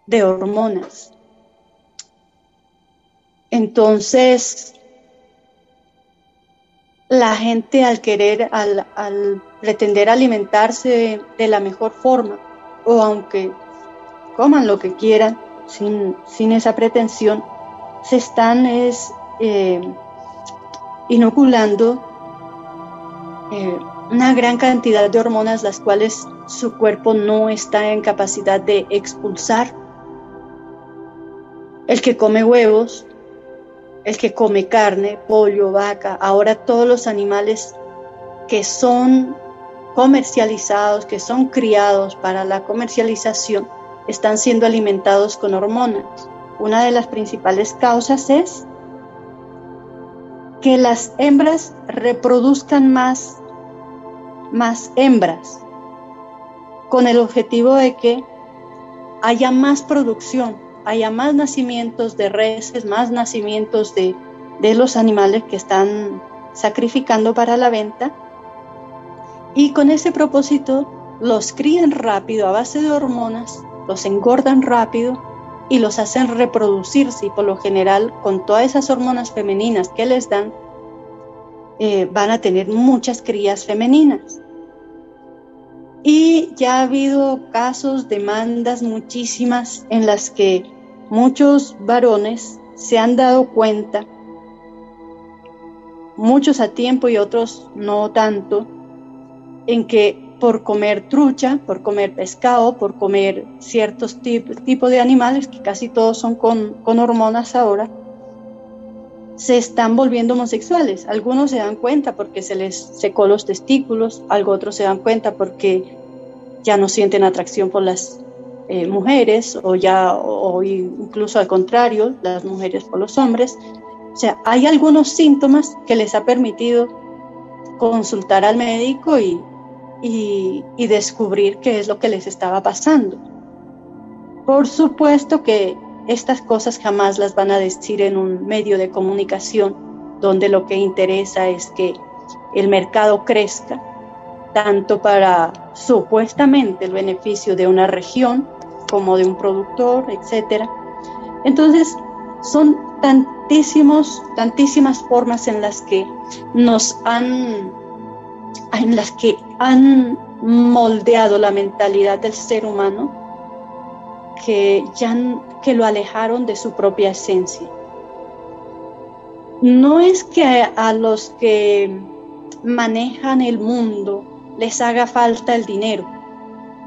de hormonas. Entonces, la gente al pretender alimentarse de la mejor forma, o aunque coman lo que quieran, sin esa pretensión, se están inoculando una gran cantidad de hormonas, las cuales su cuerpo no está en capacidad de expulsar. El que come huevos, el que come carne, pollo, vaca, ahora todos los animales que son comercializados, que son criados para la comercialización, están siendo alimentados con hormonas. Una de las principales causas es que las hembras reproduzcan más hembras, con el objetivo de que haya más producción, haya más nacimientos de reses, más nacimientos de los animales que están sacrificando para la venta, y con ese propósito los crían rápido a base de hormonas, los engordan rápido y los hacen reproducirse, y por lo general con todas esas hormonas femeninas que les dan, van a tener muchas crías femeninas. Y ya ha habido casos, demandas muchísimas, en las que muchos varones se han dado cuenta, muchos a tiempo y otros no tanto, en que por comer trucha, por comer pescado, por comer ciertos tipos de animales, que casi todos son con hormonas ahora, se están volviendo homosexuales. Algunos se dan cuenta porque se les secó los testículos, otros se dan cuenta porque ya no sienten atracción por las mujeres, o incluso al contrario, las mujeres por los hombres. O sea, hay algunos síntomas que les ha permitido consultar al médico y descubrir qué es lo que les estaba pasando. Por supuesto que estas cosas jamás las van a decir en un medio de comunicación, donde lo que interesa es que el mercado crezca, tanto para supuestamente el beneficio de una región como de un productor, etc. Entonces, son tantísimas formas en las que han moldeado la mentalidad del ser humano, que lo alejaron de su propia esencia. no es que a los que manejan el mundo les haga falta el dinero,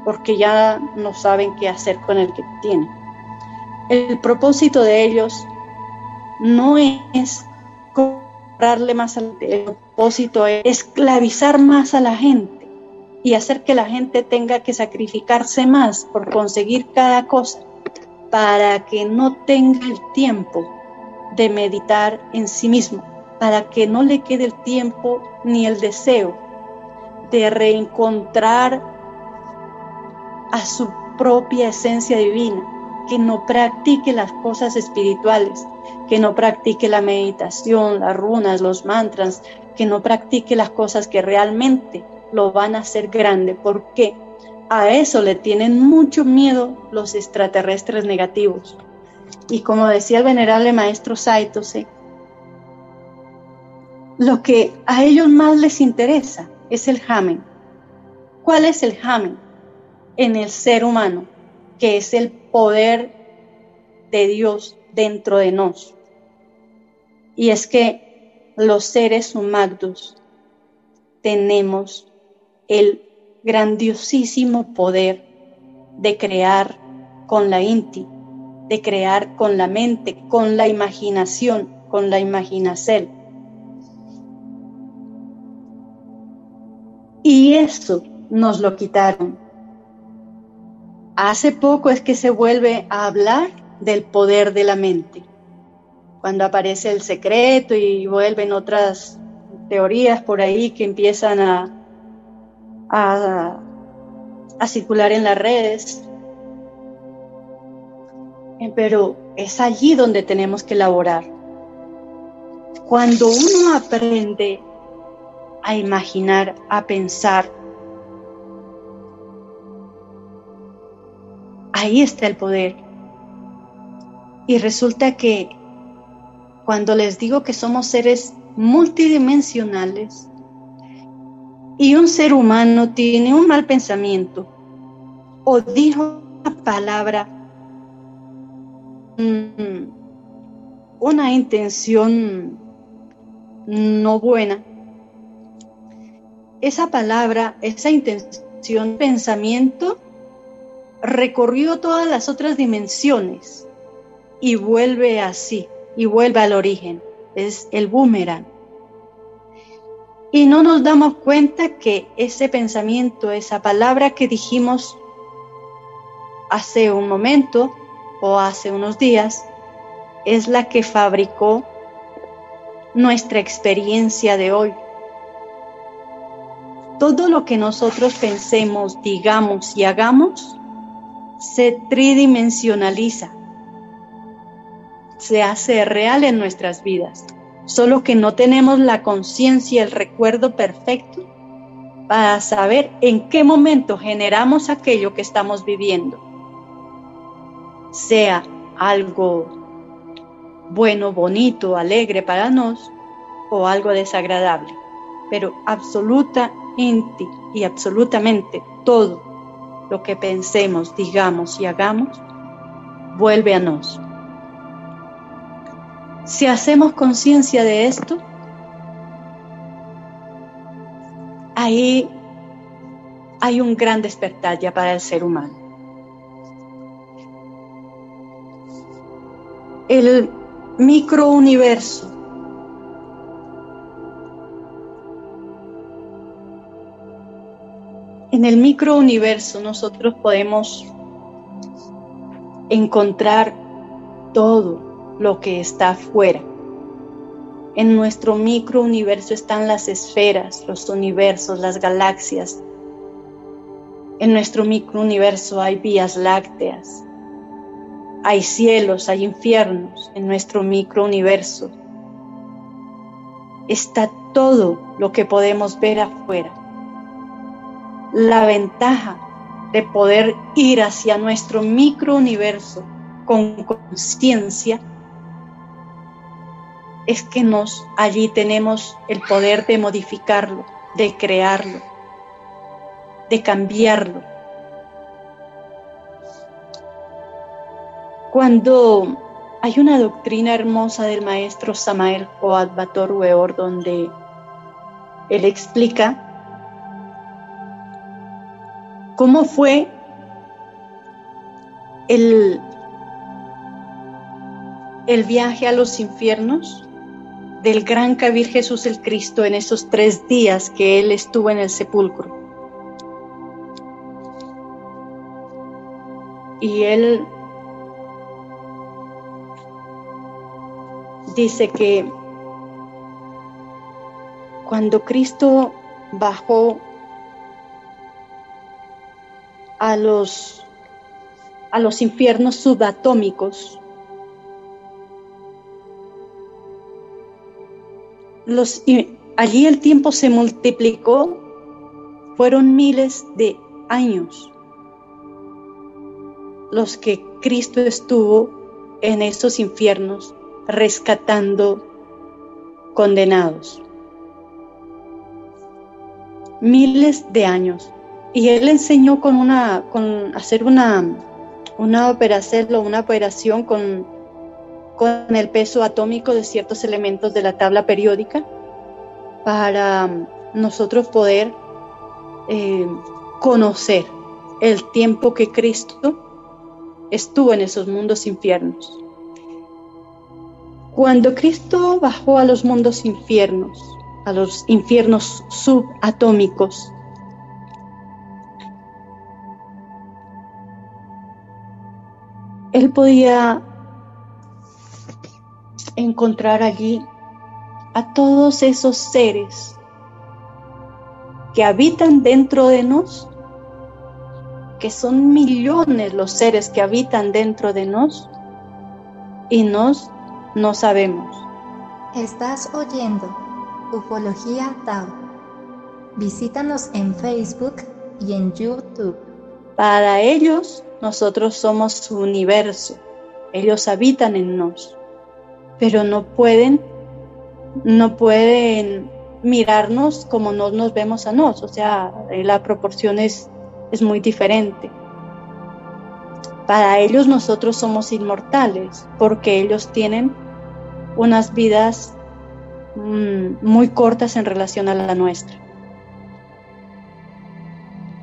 porque ya no saben qué hacer con el que tienen. El propósito de ellos no es cobrarle más a la gente, el propósito es esclavizar más a la gente y hacer que la gente tenga que sacrificarse más por conseguir cada cosa, para que no tenga el tiempo de meditar en sí mismo, para que no le quede el tiempo ni el deseo de reencontrar a su propia esencia divina, que no practique las cosas espirituales, que no practique la meditación, las runas, los mantras, que no practique las cosas que realmente lo van a hacer grande. ¿Por qué? A eso le tienen mucho miedo los extraterrestres negativos. Y como decía el venerable maestro Saitose, lo que a ellos más les interesa es el Hamen. ¿Cuál es el Hamen? En el ser humano, que es el poder de Dios dentro de nos. Y es que los seres humanos tenemos el grandiosísimo poder de crear con la Inti, de crear con la mente, con la imaginación, con la imaginacel. Y eso nos lo quitaron. Hace poco es que se vuelve a hablar del poder de la mente. Cuando aparece El Secreto y vuelven otras teorías por ahí que empiezan a circular en las redes. Pero es allí donde tenemos que elaborar. Cuando uno aprende a imaginar, a pensar, ahí está el poder. Y resulta que cuando les digo que somos seres multidimensionales y un ser humano tiene un mal pensamiento o dijo una palabra, una intención no buena, esa palabra, esa intención, pensamiento recorrió todas las otras dimensiones y vuelve así, y vuelve al origen, es el boomerang. Y no nos damos cuenta que ese pensamiento, esa palabra que dijimos hace un momento o hace unos días, es la que fabricó nuestra experiencia de hoy. Todo lo que nosotros pensemos, digamos y hagamos se tridimensionaliza, se hace real en nuestras vidas, solo que no tenemos la conciencia, el recuerdo perfecto para saber en qué momento generamos aquello que estamos viviendo, sea algo bueno, bonito, alegre para nos o algo desagradable, pero absolutamente y absolutamente todo lo que pensemos, digamos y hagamos vuelve a nos. Si hacemos conciencia de esto, ahí hay un gran despertar ya para el ser humano. El microuniverso en el microuniverso nosotros podemos encontrar todo lo que está afuera. En nuestro microuniverso están las esferas, los universos, las galaxias. En nuestro microuniverso hay vías lácteas, hay cielos, hay infiernos. En nuestro microuniverso está todo lo que podemos ver afuera. La ventaja de poder ir hacia nuestro microuniverso con conciencia es que allí tenemos el poder de modificarlo, de crearlo, de cambiarlo. Cuando Hay una doctrina hermosa del maestro Samael Joad Bator Weor donde él explica cómo fue el viaje a los infiernos del gran Kabir Jesús el Cristo en esos 3 días que él estuvo en el sepulcro. Y él dice que cuando Cristo bajó a los infiernos subatómicos, allí el tiempo se multiplicó, fueron miles de años los que Cristo estuvo en esos infiernos rescatando condenados. Miles de años. Y él enseñó con hacer una operación con el peso atómico de ciertos elementos de la tabla periódica para nosotros poder conocer el tiempo que Cristo estuvo en esos mundos infiernos. Cuando Cristo bajó a los mundos infiernos, a los infiernos subatómicos, él podía encontrar allí a todos esos seres que habitan dentro de nosotros, que son millones los seres que habitan dentro de nosotros y no sabemos. Estás oyendo Ufología Tao. Visítanos en Facebook y en YouTube. Para ellos, nosotros somos su universo. Ellos habitan en nosotros, pero no pueden mirarnos como nos vemos a nosotros. O sea, la proporción es muy diferente. Para ellos nosotros somos inmortales, porque ellos tienen unas vidas muy cortas en relación a la nuestra.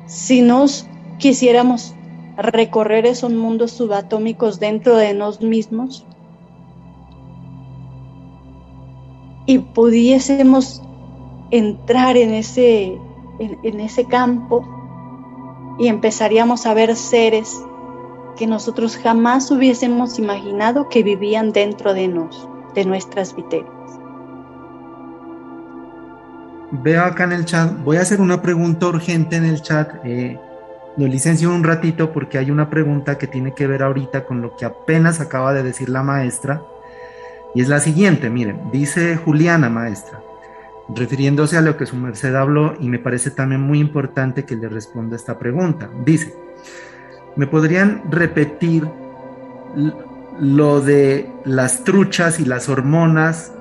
Si nos quisiéramos recorrer esos mundos subatómicos dentro de nosotros mismos y pudiésemos entrar en ese campo, y empezaríamos a ver seres que nosotros jamás hubiésemos imaginado que vivían dentro de nuestras viteras. Veo acá en el chat, voy a hacer una pregunta urgente en el chat, lo licencio un ratito porque hay una pregunta que tiene que ver ahorita con lo que apenas acaba de decir la maestra, y es la siguiente. Miren, dice Juliana, maestra, refiriéndose a lo que su merced habló, y me parece también muy importante que le responda esta pregunta. Dice, ¿me podrían repetir lo de las truchas y las hormonas?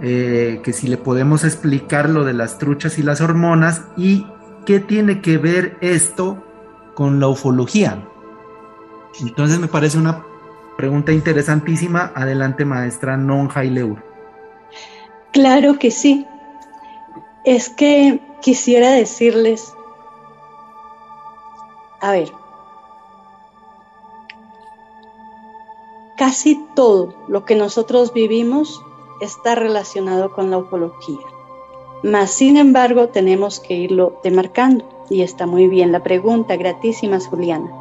Que si le podemos explicar lo de las truchas y las hormonas, y qué tiene que ver esto con la ufología. Entonces me parece una pregunta interesantísima. Adelante, maestra Nonja Ileur. Claro que sí. Es que quisiera decirles, a ver, casi todo lo que nosotros vivimos está relacionado con la ufología. Mas, sin embargo, tenemos que irlo demarcando. Y está muy bien la pregunta, gratísimas, Juliana.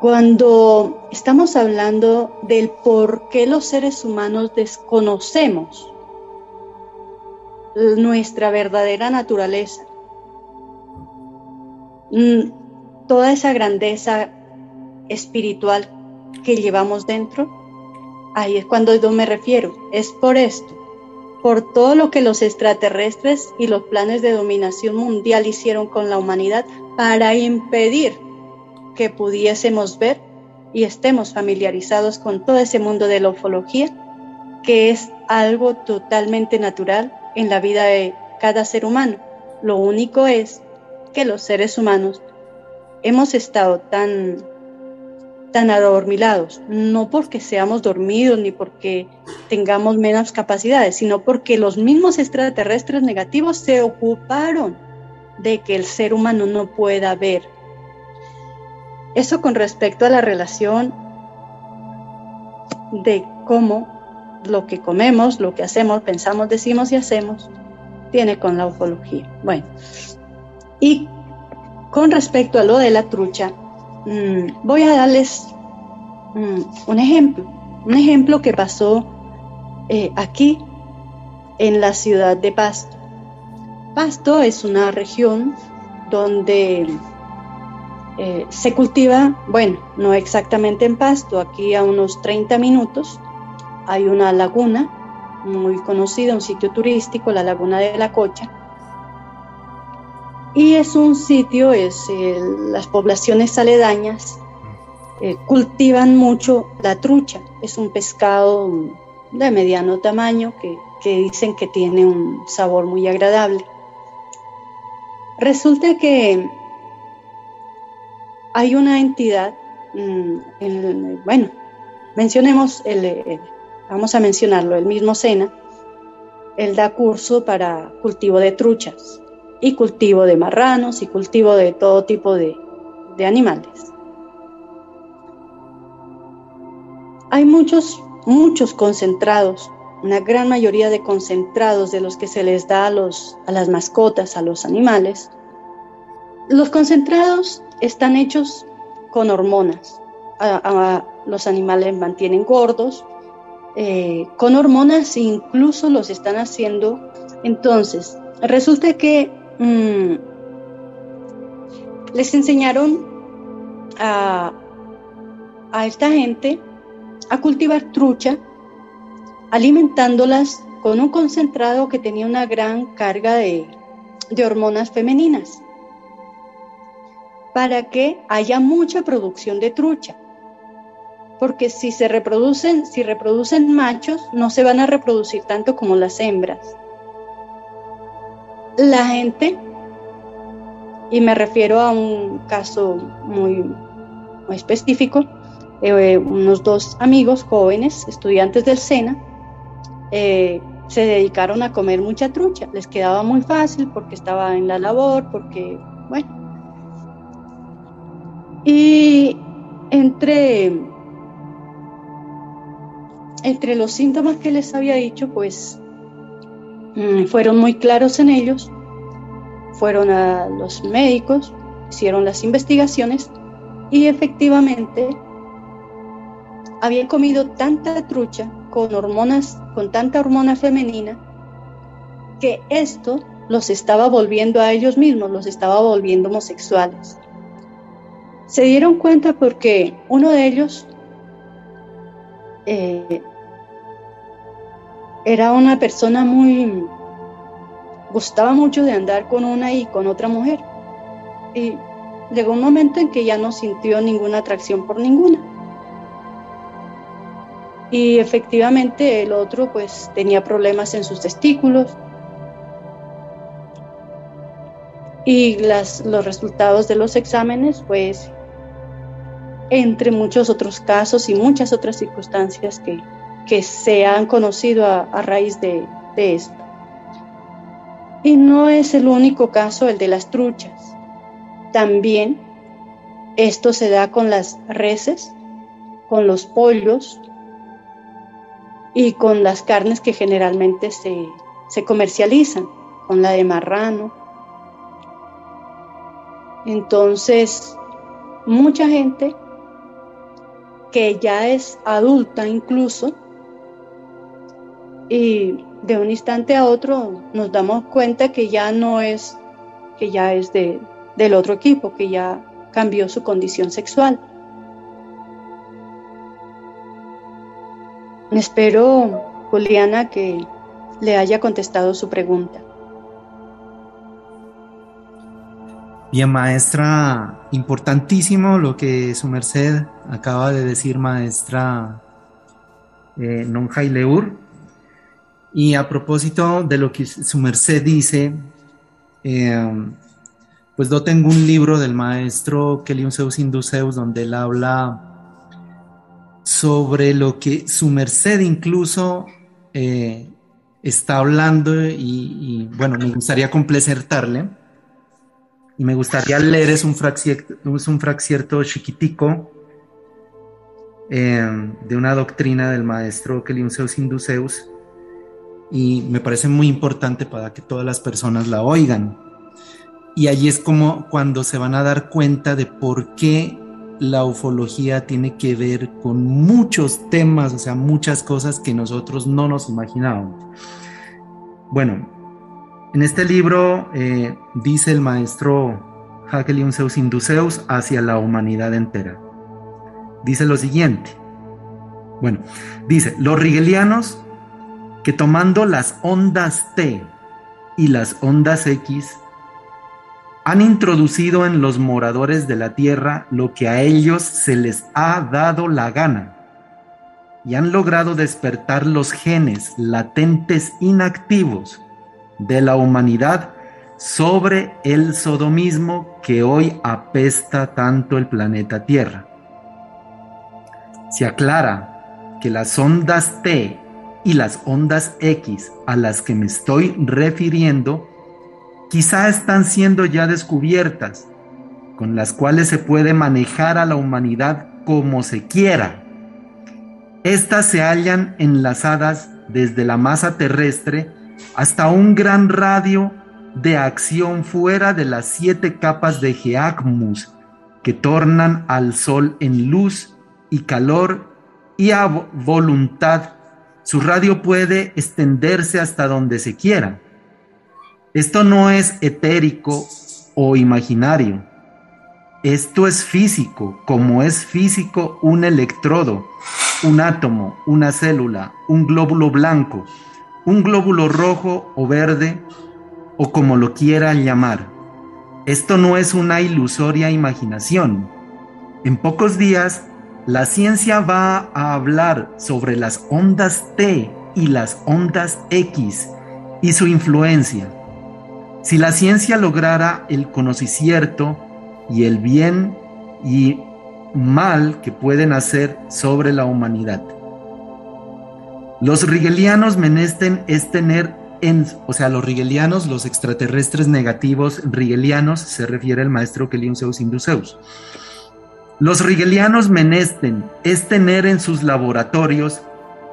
Cuando estamos hablando del por qué los seres humanos desconocemos nuestra verdadera naturaleza, toda esa grandeza espiritual que llevamos dentro, ahí es cuando yo me refiero. Es por esto, por todo lo que los extraterrestres y los planes de dominación mundial hicieron con la humanidad para impedir que pudiésemos ver y estemos familiarizados con todo ese mundo de la ufología, que es algo totalmente natural en la vida de cada ser humano. Lo único es que los seres humanos hemos estado tan adormilados, no porque seamos dormidos ni porque tengamos menos capacidades, sino porque los mismos extraterrestres negativos se ocuparon de que el ser humano no pueda ver. Eso con respecto a la relación de cómo lo que comemos, lo que hacemos, pensamos, decimos y hacemos, tiene con la ufología. Bueno, y con respecto a lo de la trucha, voy a darles un ejemplo que pasó aquí en la ciudad de Pasto. Pasto es una región donde se cultiva, bueno, no exactamente en Pasto, aquí a unos 30 minutos hay una laguna muy conocida, un sitio turístico, la Laguna de la Cocha. Y es un sitio, las poblaciones aledañas cultivan mucho la trucha. Es un pescado de mediano tamaño que dicen que tiene un sabor muy agradable. Resulta que hay una entidad, bueno, mencionemos, vamos a mencionarlo, el mismo SENA, él da curso para cultivo de truchas y cultivo de marranos y cultivo de todo tipo de animales. Hay muchos concentrados, una gran mayoría de concentrados de los que se les da a las mascotas, a los animales. Los concentrados están hechos con hormonas. A los animales mantienen gordos, con hormonas, incluso los están haciendo. Entonces, resulta que les enseñaron a esta gente a cultivar trucha, alimentándolas con un concentrado que tenía una gran carga de hormonas femeninas, para que haya mucha producción de trucha. Porque si reproducen machos, no se van a reproducir tanto como las hembras. La gente, y me refiero a un caso muy específico, unos 2 amigos jóvenes, estudiantes del SENA, se dedicaron a comer mucha trucha. Les quedaba muy fácil porque estaba en la labor, porque, bueno. Y entre los síntomas que les había dicho, pues fueron muy claros en ellos. Fueron a los médicos, hicieron las investigaciones y efectivamente habían comido tanta trucha con tanta hormona femenina, que esto los estaba volviendo a ellos mismos, los estaba volviendo homosexuales. Se dieron cuenta porque uno de ellos era una persona gustaba mucho de andar con una y con otra mujer, y llegó un momento en que ya no sintió ninguna atracción por ninguna, y efectivamente el otro pues tenía problemas en sus testículos, y los resultados de los exámenes, pues entre muchos otros casos y muchas otras circunstancias que se han conocido a raíz de esto. Y no es el único caso el de las truchas. También esto se da con las reses, con los pollos y con las carnes que generalmente se comercializan, con la de marrano. Entonces, mucha gente que ya es adulta incluso, y de un instante a otro nos damos cuenta que ya es del otro equipo, que ya cambió su condición sexual. Espero, Juliana, que le haya contestado su pregunta. Bien, maestra, importantísimo lo que su merced acaba de decir, maestra Nonjay Leur. Y a propósito de lo que su merced dice, pues pues yo tengo un libro del maestro Keliun Zeus Induceus donde él habla sobre lo que su merced incluso está hablando bueno, me gustaría complementarle y me gustaría leer, es un fraccierto chiquitico de una doctrina del maestro Keliun Zeus Induceus y me parece muy importante para que todas las personas la oigan. Y allí es como cuando se van a dar cuenta de por qué la ufología tiene que ver con muchos temas, o sea, muchas cosas que nosotros no nos imaginábamos. Bueno, en este libro dice el maestro Keliun Zeus Induceus hacia la humanidad entera. Dice lo siguiente. Bueno, dice, los rigelianos que tomando las ondas T y las ondas X han introducido en los moradores de la Tierra lo que a ellos se les ha dado la gana y han logrado despertar los genes latentes inactivos de la humanidad sobre el sodomismo que hoy apesta tanto el planeta Tierra. Se aclara que las ondas T y las ondas X a las que me estoy refiriendo quizá están siendo ya descubiertas, con las cuales se puede manejar a la humanidad como se quiera. Estas se hallan enlazadas desde la masa terrestre hasta un gran radio de acción fuera de las 7 capas de Geacmus que tornan al Sol en luz y calor y a voluntad. Su radio puede extenderse hasta donde se quiera. Esto no es etérico o imaginario. Esto es físico, como es físico un electrodo, un átomo, una célula, un glóbulo blanco, un glóbulo rojo o verde, o como lo quieran llamar. Esto no es una ilusoria imaginación. En pocos días, la ciencia va a hablar sobre las ondas T y las ondas X y su influencia. Si la ciencia lograra el conocimiento y el bien y mal que pueden hacer sobre la humanidad. Los rigelianos menester es tener los rigelianos, los extraterrestres negativos rigelianos, se refiere el maestro Keliun Zeus Induceus. Los rigelianos menesten es tener en sus laboratorios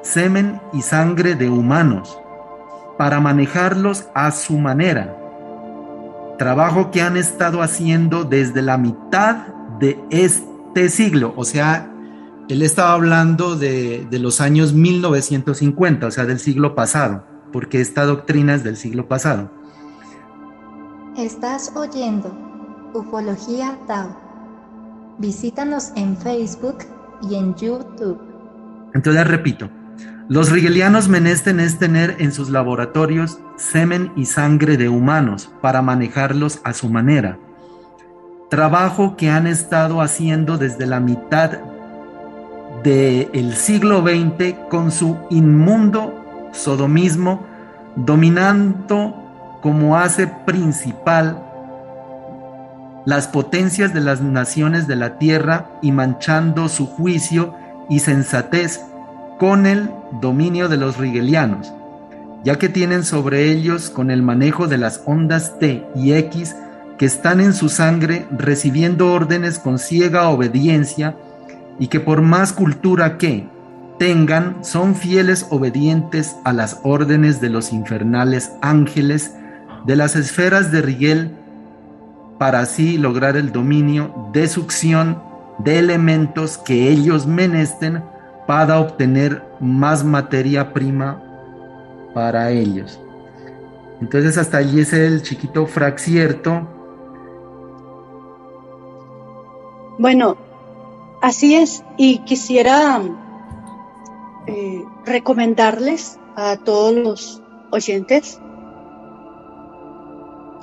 semen y sangre de humanos para manejarlos a su manera. Trabajo que han estado haciendo desde la mitad de este siglo, o sea, él estaba hablando de los años 1950, o sea, del siglo pasado, porque esta doctrina es del siglo pasado. Estás oyendo Ufología Tao. Visítanos en Facebook y en YouTube. Entonces repito, los rigelianos menesten es tener en sus laboratorios semen y sangre de humanos para manejarlos a su manera. Trabajo que han estado haciendo desde la mitad del siglo XX con su inmundo sodomismo, dominando como hace principal las potencias de las naciones de la tierra y manchando su juicio y sensatez con el dominio de los rigelianos, ya que tienen sobre ellos con el manejo de las ondas T y X que están en su sangre recibiendo órdenes con ciega obediencia y que por más cultura que tengan son fieles obedientes a las órdenes de los infernales ángeles de las esferas de Rigel para así lograr el dominio de succión de elementos que ellos menesten para obtener más materia prima para ellos. Entonces hasta allí es el chiquito fraccierto. Bueno, así es, y quisiera recomendarles a todos los oyentes.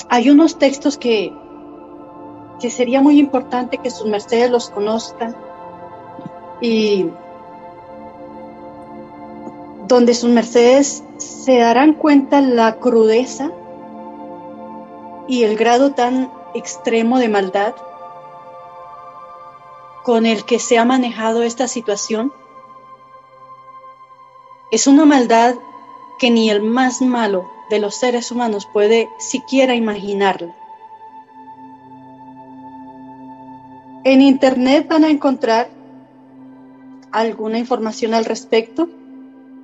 Hay unos textos que sería muy importante que sus mercedes los conozcan y donde sus mercedes se darán cuenta la crudeza y el grado tan extremo de maldad con el que se ha manejado esta situación es una maldad que ni el más malo de los seres humanos puede siquiera imaginarla. En internet van a encontrar alguna información al respecto,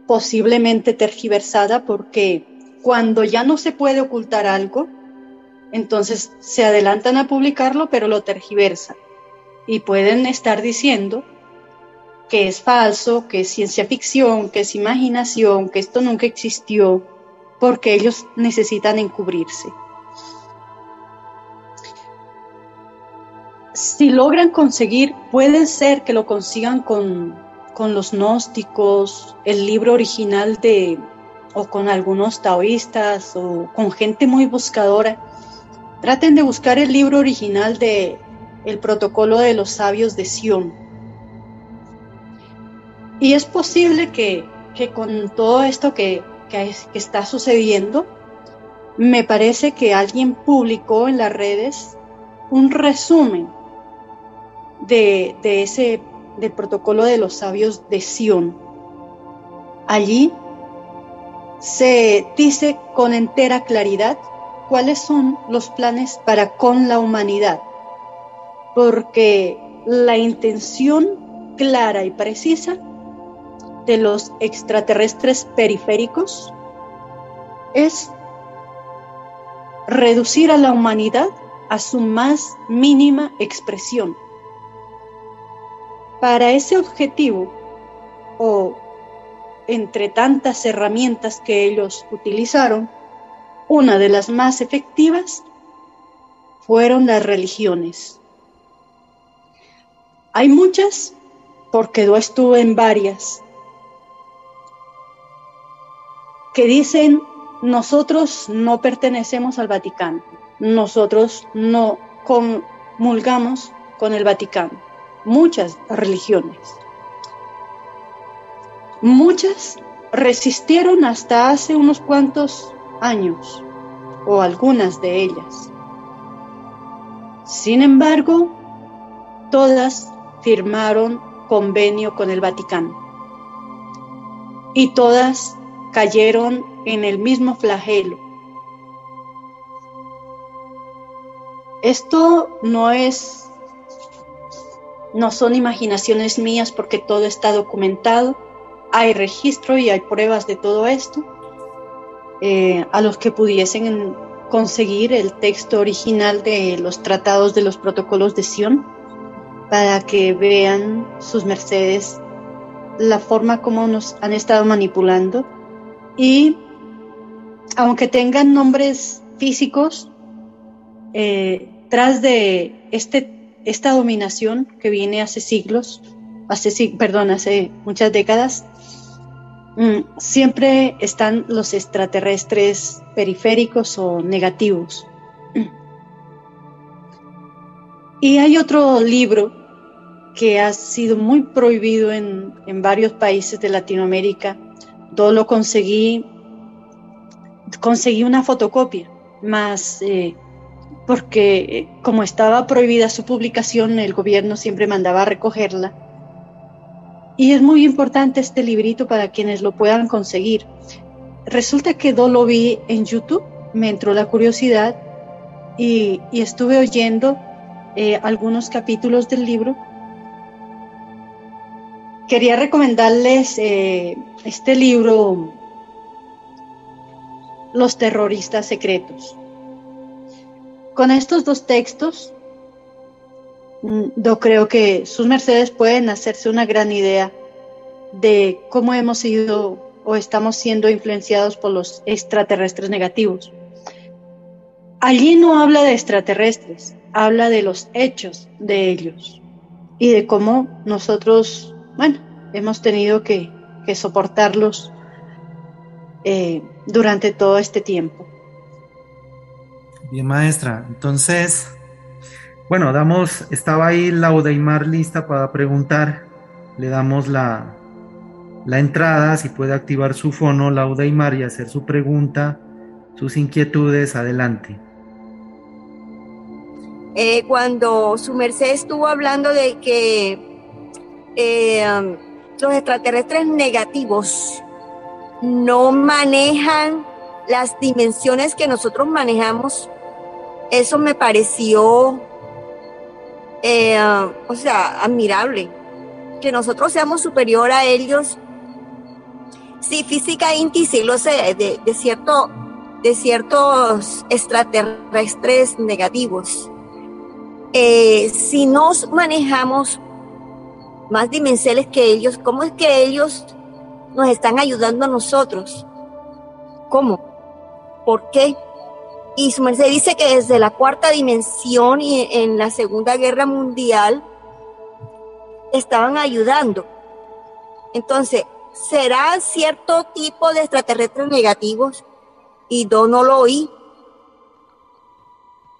posiblemente tergiversada, porque cuando ya no se puede ocultar algo, entonces se adelantan a publicarlo, pero lo tergiversan. Y pueden estar diciendo que es falso, que es ciencia ficción, que es imaginación, que esto nunca existió, porque ellos necesitan encubrirse. Si logran conseguir, puede ser que lo consigan con los gnósticos, el libro original o con algunos taoístas, o con gente muy buscadora. Traten de buscar el libro original de El Protocolo de los Sabios de Sion. Y es posible que con todo esto que está sucediendo, me parece que alguien publicó en las redes un resumen del Protocolo de los Sabios de Sion. Allí se dice con entera claridad cuáles son los planes para con la humanidad, porque la intención clara y precisa de los extraterrestres periféricos es reducir a la humanidad a su más mínima expresión. Para ese objetivo, o entre tantas herramientas que ellos utilizaron, una de las más efectivas fueron las religiones. Hay muchas, porque yo estuve en varias, que dicen: nosotros no pertenecemos al Vaticano, nosotros no comulgamos con el Vaticano. Muchas religiones. Muchas resistieron hasta hace unos cuantos años, o algunas de ellas. Sin embargo, todas firmaron convenio con el Vaticano. Y todas cayeron en el mismo flagelo. Esto no son imaginaciones mías, porque todo está documentado, hay registro y hay pruebas de todo esto. A los que pudiesen conseguir el texto original de los tratados de los protocolos de Sion, para que vean sus mercedes la forma como nos han estado manipulando. Y aunque tengan nombres físicos, tras de esta dominación que viene hace muchas décadas, siempre están los extraterrestres periféricos o negativos. Y hay otro libro que ha sido muy prohibido en varios países de Latinoamérica. Yo lo conseguí una fotocopia, más porque como estaba prohibida su publicación, el gobierno siempre mandaba a recogerla. Y es muy importante este librito para quienes lo puedan conseguir. Resulta que yo lo vi en YouTube, me entró la curiosidad y estuve oyendo algunos capítulos del libro. Quería recomendarles este libro, Los terroristas secretos. Con estos dos textos, yo creo que sus mercedes pueden hacerse una gran idea de cómo hemos sido o estamos siendo influenciados por los extraterrestres negativos. Allí no habla de extraterrestres, habla de los hechos de ellos y de cómo nosotros, hemos tenido que soportarlos durante todo este tiempo. Bien, maestra. Entonces, estaba ahí Laudeimar lista para preguntar. Le damos la entrada, si puede activar su fono, Laudeimar, y hacer su pregunta, sus inquietudes. Adelante. cuando su merced estuvo hablando de que los extraterrestres negativos no manejan las dimensiones que nosotros manejamos, eso me pareció, admirable. Que nosotros seamos superior a ellos, sí, físicamente sí lo sé, de ciertos extraterrestres negativos. Si nos manejamos más dimensionales que ellos, ¿cómo es que ellos nos están ayudando a nosotros? ¿Cómo? ¿Por qué? Y su merced dice que desde la cuarta dimensión y en la Segunda Guerra Mundial estaban ayudando. Entonces, ¿será cierto tipo de extraterrestres negativos? Y yo no lo oí.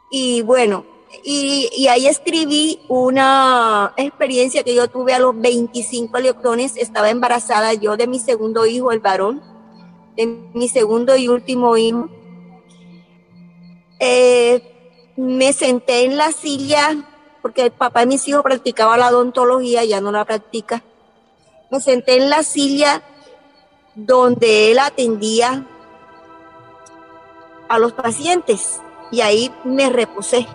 Y bueno, y ahí escribí una experiencia que yo tuve a los 25 leotones. Estaba embarazada yo de mi segundo hijo, el varón, de mi segundo y último hijo. Me senté en la silla, porque el papá de mis hijos practicaba la odontología, ya no la practica. Me senté en la silla donde él atendía a los pacientes y ahí me reposé.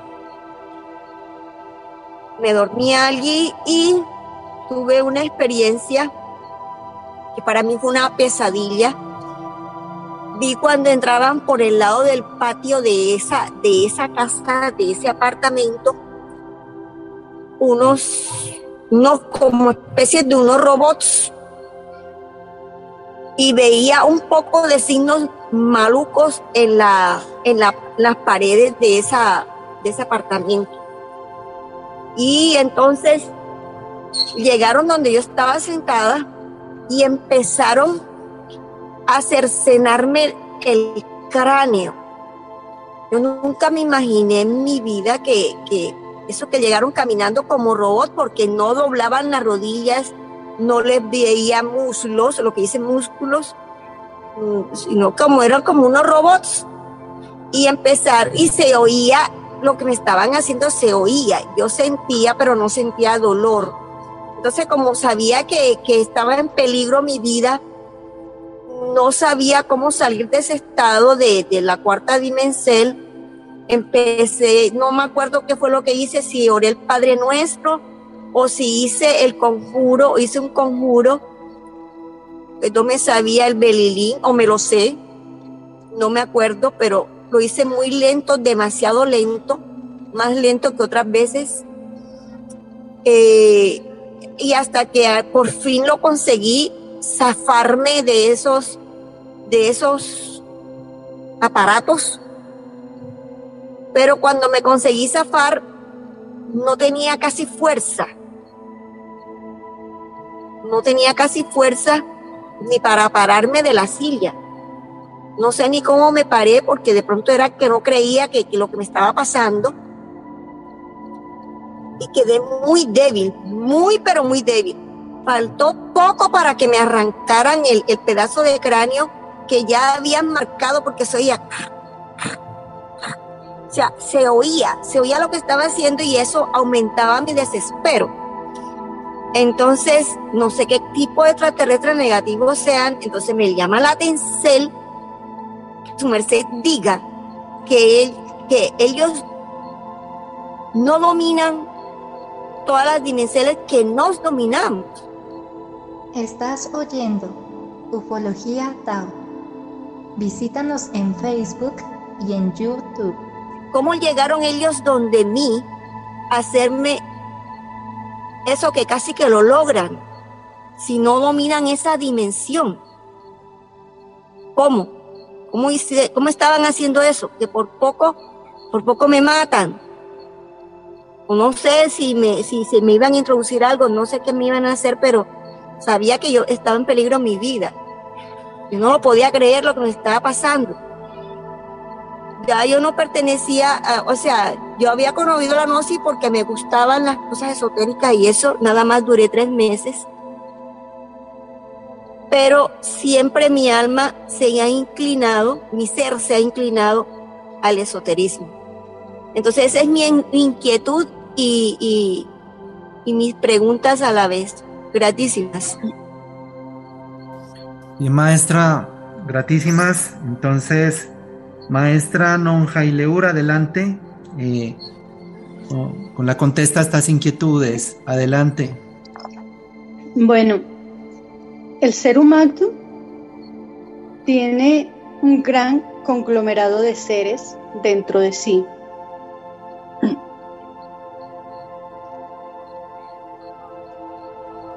Me dormí allí y tuve una experiencia que para mí fue una pesadilla. Vi cuando entraban por el lado del patio de esa casa, de ese apartamento, unos como especies de unos robots, y veía un poco de signos malucos en las paredes de ese apartamento. Y entonces llegaron donde yo estaba sentada y empezaron a cercenarme el cráneo. Yo nunca me imaginé en mi vida que eso, que llegaron caminando como robots, porque no doblaban las rodillas, no les veía muslos, lo que dicen músculos, sino como eran como unos robots. Y se oía lo que me estaban haciendo, se oía. Yo sentía, pero no sentía dolor. Entonces, como sabía que estaba en peligro mi vida, no sabía cómo salir de ese estado de la cuarta dimensión. Empecé, no me acuerdo qué fue lo que hice, si oré el Padre Nuestro o si hice un conjuro. No me sabía el belilín, o me lo sé, no me acuerdo, pero lo hice muy lento, demasiado lento, más lento que otras veces. Y hasta que por fin lo conseguí, zafarme de esos aparatos. Pero cuando me conseguí zafar, no tenía casi fuerza. No tenía casi fuerza ni para pararme de la silla. No sé ni cómo me paré, porque de pronto era que no creía que lo que me estaba pasando. Y quedé muy débil, pero muy débil. Faltó poco para que me arrancaran el pedazo de cráneo que ya habían marcado, porque se oía. O sea, se oía lo que estaba haciendo, y eso aumentaba mi desespero. Entonces, no sé qué tipo de extraterrestres negativos sean. Entonces me llama la atención que su merced diga que ellos no dominan todas las dimensiones que nos dominamos. Estás oyendo Ufología Tao. Visítanos en Facebook y en YouTube. ¿Cómo llegaron ellos donde mí a hacerme eso que casi que lo logran, si no dominan esa dimensión? ¿Cómo estaban haciendo eso? Que por poco me matan. O no sé si se me iban a introducir algo, no sé qué me iban a hacer, pero sabía que yo estaba en peligro mi vida. Yo no lo podía creer lo que me estaba pasando. Ya yo no pertenecía, yo había conocido la gnosis porque me gustaban las cosas esotéricas, y eso nada más duré 3 meses. Pero siempre mi alma mi ser se ha inclinado al esoterismo. Entonces esa es mi inquietud y mis preguntas a la vez. Gratísimas. Y maestra, gratísimas. Entonces, maestra Nonjaileur, adelante. Con la contesta a estas inquietudes. Adelante. Bueno, el ser humano tiene un gran conglomerado de seres dentro de sí.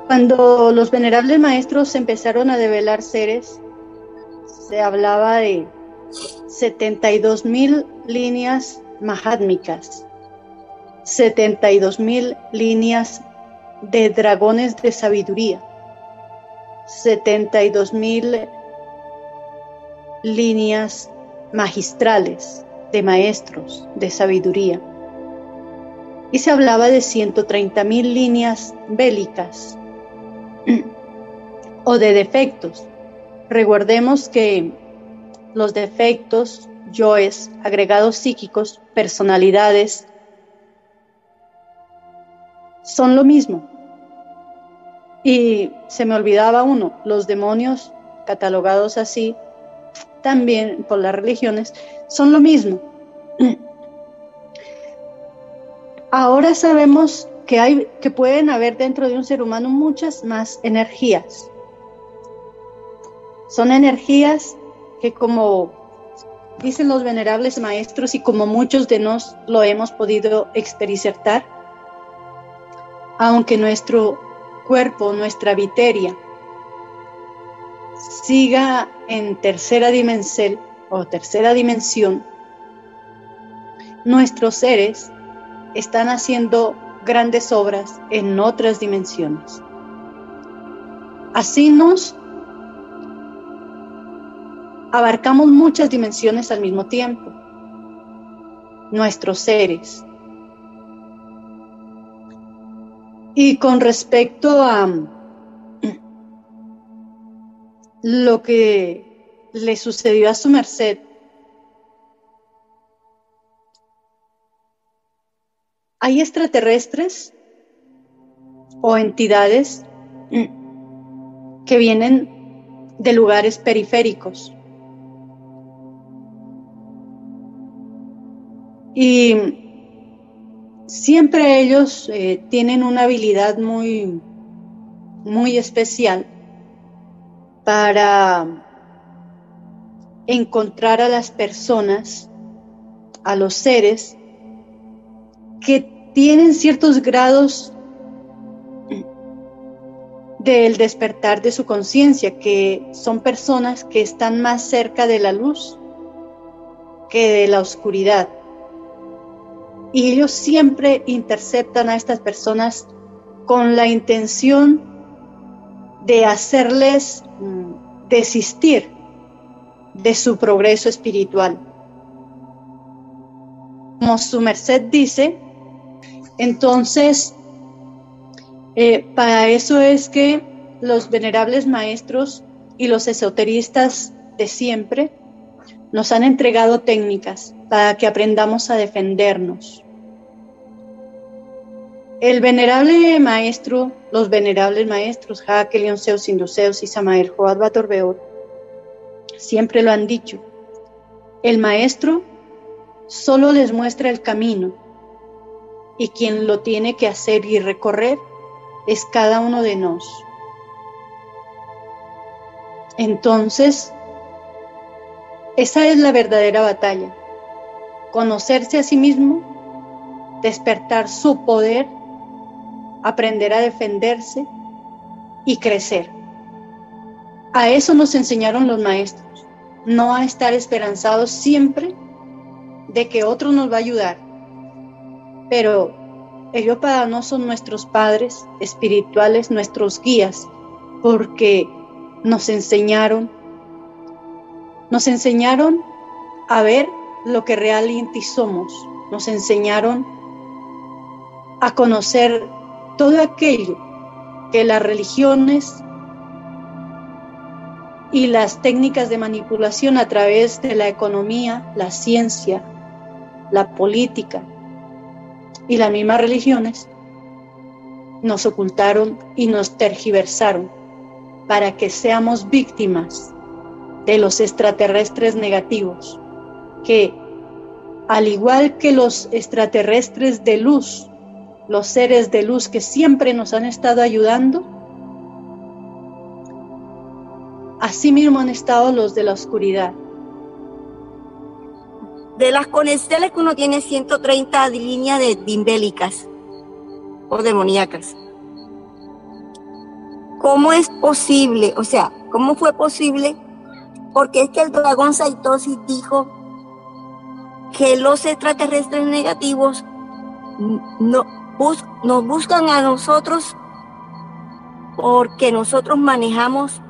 Cuando los venerables maestros empezaron a develar seres, se hablaba de 72,000 líneas mahátmicas, 72,000 líneas de dragones de sabiduría, 72,000 líneas magistrales de maestros de sabiduría. Y se hablaba de 130,000 líneas bélicas o de defectos. Recordemos que los defectos, yoes, agregados psíquicos, personalidades, son lo mismo. Y se me olvidaba uno, los demonios, catalogados así, también por las religiones, son lo mismo. Ahora sabemos que pueden haber dentro de un ser humano muchas más energías. Son energías que, como dicen los venerables maestros y como muchos de nos lo hemos podido experimentar, aunque nuestro cuerpo, nuestra viteria, siga en tercera dimensión, nuestros seres están haciendo grandes obras en otras dimensiones. Así nos abarcamos muchas dimensiones al mismo tiempo, nuestros seres. Y con respecto a lo que le sucedió a su merced, hay extraterrestres o entidades que vienen de lugares periféricos. Y siempre ellos tienen una habilidad muy, muy especial para encontrar a las personas, a los seres que tienen ciertos grados del despertar de su conciencia, que son personas que están más cerca de la luz que de la oscuridad. Y ellos siempre interceptan a estas personas con la intención de hacerles desistir de su progreso espiritual. Como su merced dice, entonces, para eso es que los venerables maestros y los esoteristas de siempre nos han entregado técnicas para que aprendamos a defendernos. El venerable maestro, los venerables maestros, Hakel, Zeus, Induceus y Samael Joad Batorbeor, siempre lo han dicho. El maestro solo les muestra el camino y quien lo tiene que hacer y recorrer es cada uno de nosotros. Entonces, esa es la verdadera batalla. Conocerse a sí mismo, despertar su poder, aprender a defenderse y crecer. A eso nos enseñaron los maestros, no a estar esperanzados siempre de que otro nos va a ayudar. Pero ellos para nosotros son nuestros padres espirituales, nuestros guías, porque nos enseñaron a ver lo que realmente somos, nos enseñaron a conocer todo aquello que las religiones y las técnicas de manipulación a través de la economía, la ciencia, la política y las mismas religiones nos ocultaron y nos tergiversaron para que seamos víctimas de los extraterrestres negativos, que al igual que los extraterrestres de luz, los seres de luz que siempre nos han estado ayudando, así mismo han estado los de la oscuridad. De las conexiones que uno tiene 130 líneas de dimbélicas o demoníacas. ¿Cómo es posible? O sea, ¿cómo fue posible? Porque es que el dragón Saitosis dijo que los extraterrestres negativos nos buscan a nosotros porque nosotros manejamos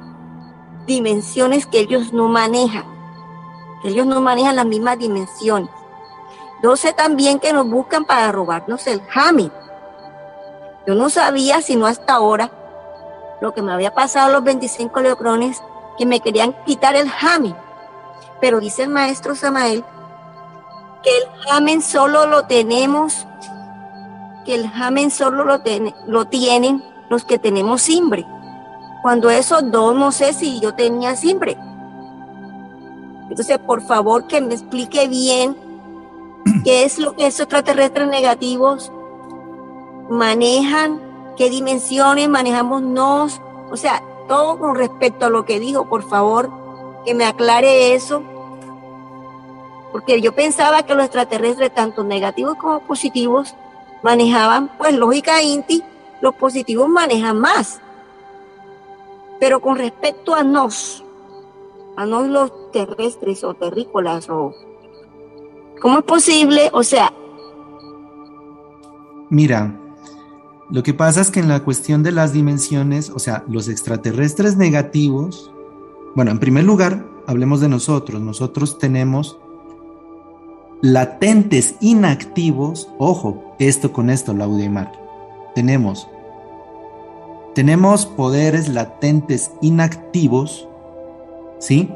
dimensiones que ellos no manejan. Ellos no manejan las mismas dimensiones. Yo sé también que nos buscan para robarnos el Hamming. Yo no sabía, sino hasta ahora, lo que me había pasado a los 25 leocrones, que me querían quitar el Hamming. Pero dice el maestro Samael que el Hamming solo lo tenemos, que el Hamming solo lo tienen los que tenemos simbre. Cuando esos dos, no sé si yo tenía simbre. Entonces, por favor, que me explique bien qué es lo que esos extraterrestres negativos manejan, qué dimensiones manejamos nos, o sea, todo con respecto a lo que dijo, por favor, que me aclare eso, porque yo pensaba que los extraterrestres, tanto negativos como positivos, manejaban, pues lógica Inti, los positivos manejan más, pero con respecto a nos los terrestres o terrícolas, o ¿cómo es posible? O sea, mira, lo que pasa es que en la cuestión de las dimensiones, o sea, los extraterrestres negativos, bueno, en primer lugar, hablemos de nosotros. Nosotros tenemos latentes inactivos, ojo, esto con esto, Laudemar, tenemos poderes latentes inactivos, ¿sí?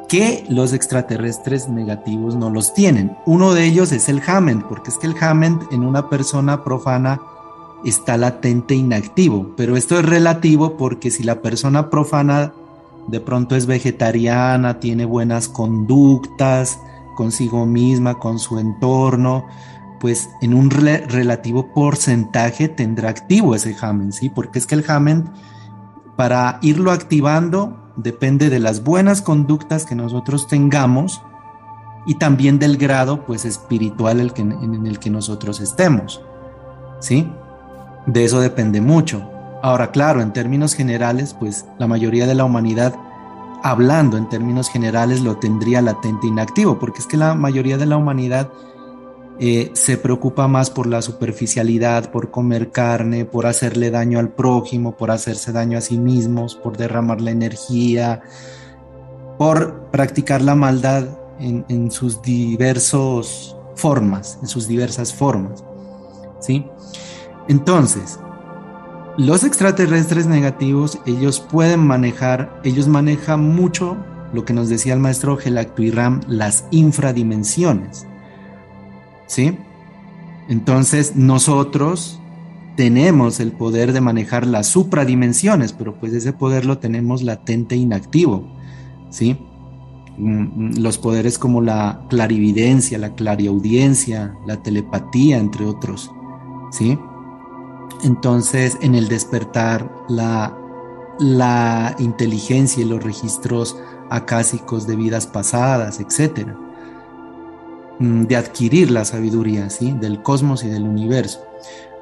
Que los extraterrestres negativos no los tienen. Uno de ellos es el Hammond, porque es que el Hammond en una persona profana está latente inactivo, pero esto es relativo porque si la persona profana de pronto es vegetariana, tiene buenas conductas consigo misma, con su entorno, pues en un relativo porcentaje tendrá activo ese Hammond, ¿sí? Porque es que el Hammond, para irlo activando, depende de las buenas conductas que nosotros tengamos y también del grado, pues, espiritual en el que nosotros estemos, ¿sí? De eso depende mucho. Ahora, claro, en términos generales, pues, la mayoría de la humanidad, hablando en términos generales, lo tendría latente inactivo, porque es que la mayoría de la humanidad se preocupa más por la superficialidad, por comer carne, por hacerle daño al prójimo, por hacerse daño a sí mismos, por derramar la energía, por practicar la maldad en sus diversas formas, ¿sí? Entonces, los extraterrestres negativos, ellos manejan mucho lo que nos decía el maestro Gelactuirram, las infradimensiones, ¿sí? Entonces nosotros tenemos el poder de manejar las supradimensiones, pero pues ese poder lo tenemos latente inactivo, ¿sí? Los poderes como la clarividencia, la clariaudiencia, la telepatía, entre otros, ¿sí? Entonces, en el despertar, la inteligencia y los registros acásicos de vidas pasadas, etcétera, de adquirir la sabiduría, ¿sí? Del cosmos y del universo.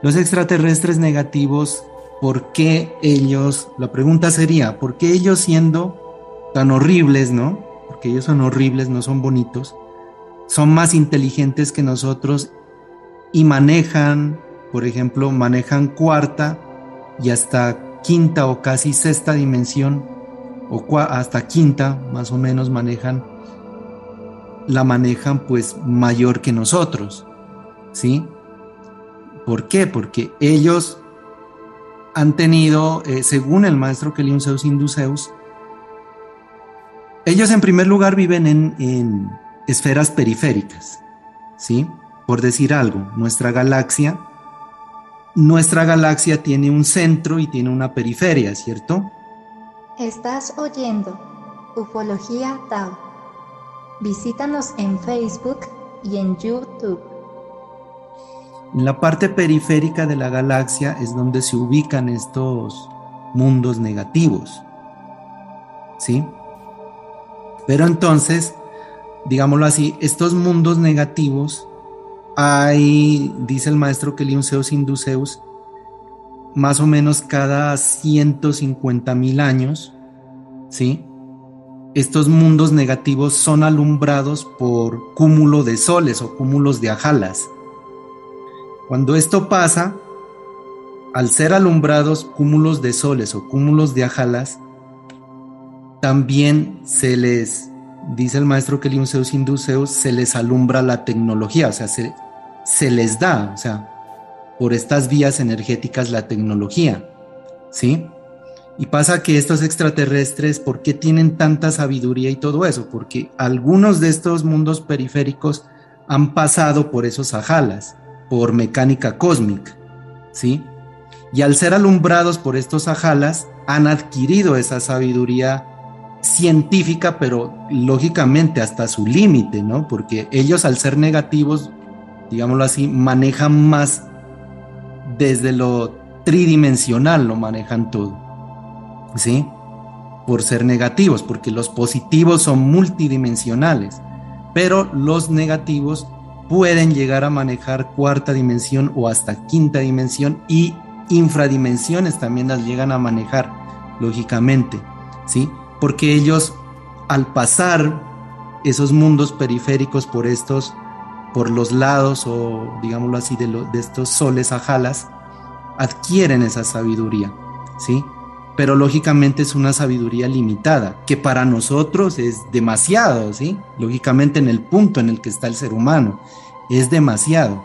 Los extraterrestres negativos, ¿por qué ellos? La pregunta sería, ¿por qué ellos siendo tan horribles, no? Porque ellos son horribles, no son bonitos, son más inteligentes que nosotros y manejan, por ejemplo, manejan cuarta y hasta quinta o casi sexta dimensión, o hasta quinta más o menos manejan pues mayor que nosotros, ¿sí? ¿Por qué? Porque ellos han tenido, según el maestro Keliun Zeus Induceus, ellos en primer lugar viven en esferas periféricas, ¿sí? por decir algo, nuestra galaxia tiene un centro y tiene una periferia, ¿cierto? Estás oyendo Ufología Tao. Visítanos en Facebook y en YouTube. En la parte periférica de la galaxia es donde se ubican estos mundos negativos, ¿sí? Pero entonces, digámoslo así, estos mundos negativos hay, dice el maestro Keliun Zeus Induceus, más o menos cada 150.000 años, ¿sí? Estos mundos negativos son alumbrados por cúmulo de soles o cúmulos de ajalas. Cuando esto pasa, al ser alumbrados cúmulos de soles o cúmulos de ajalas, también se les, dice el maestro Keliun Zeus Induceus, se les alumbra la tecnología, o sea, se les da, o sea, por estas vías energéticas la tecnología, ¿sí? Y pasa que estos extraterrestres, ¿por qué tienen tanta sabiduría y todo eso? Porque algunos de estos mundos periféricos han pasado por esos ajalas, por mecánica cósmica, ¿sí? Y al ser alumbrados por estos ajalas, han adquirido esa sabiduría científica, pero lógicamente hasta su límite, ¿no? Porque ellos, al ser negativos, digámoslo así, manejan más desde lo tridimensional, lo manejan todo, ¿sí? Por ser negativos, porque los positivos son multidimensionales, pero los negativos pueden llegar a manejar cuarta dimensión o hasta quinta dimensión, y infradimensiones también las llegan a manejar, lógicamente, ¿sí? Porque ellos, al pasar esos mundos periféricos por los lados, o digámoslo así, de estos soles ajalas, adquieren esa sabiduría, ¿sí? Pero lógicamente es una sabiduría limitada, que para nosotros es demasiado, ¿sí? Lógicamente, en el punto en el que está el ser humano, es demasiado.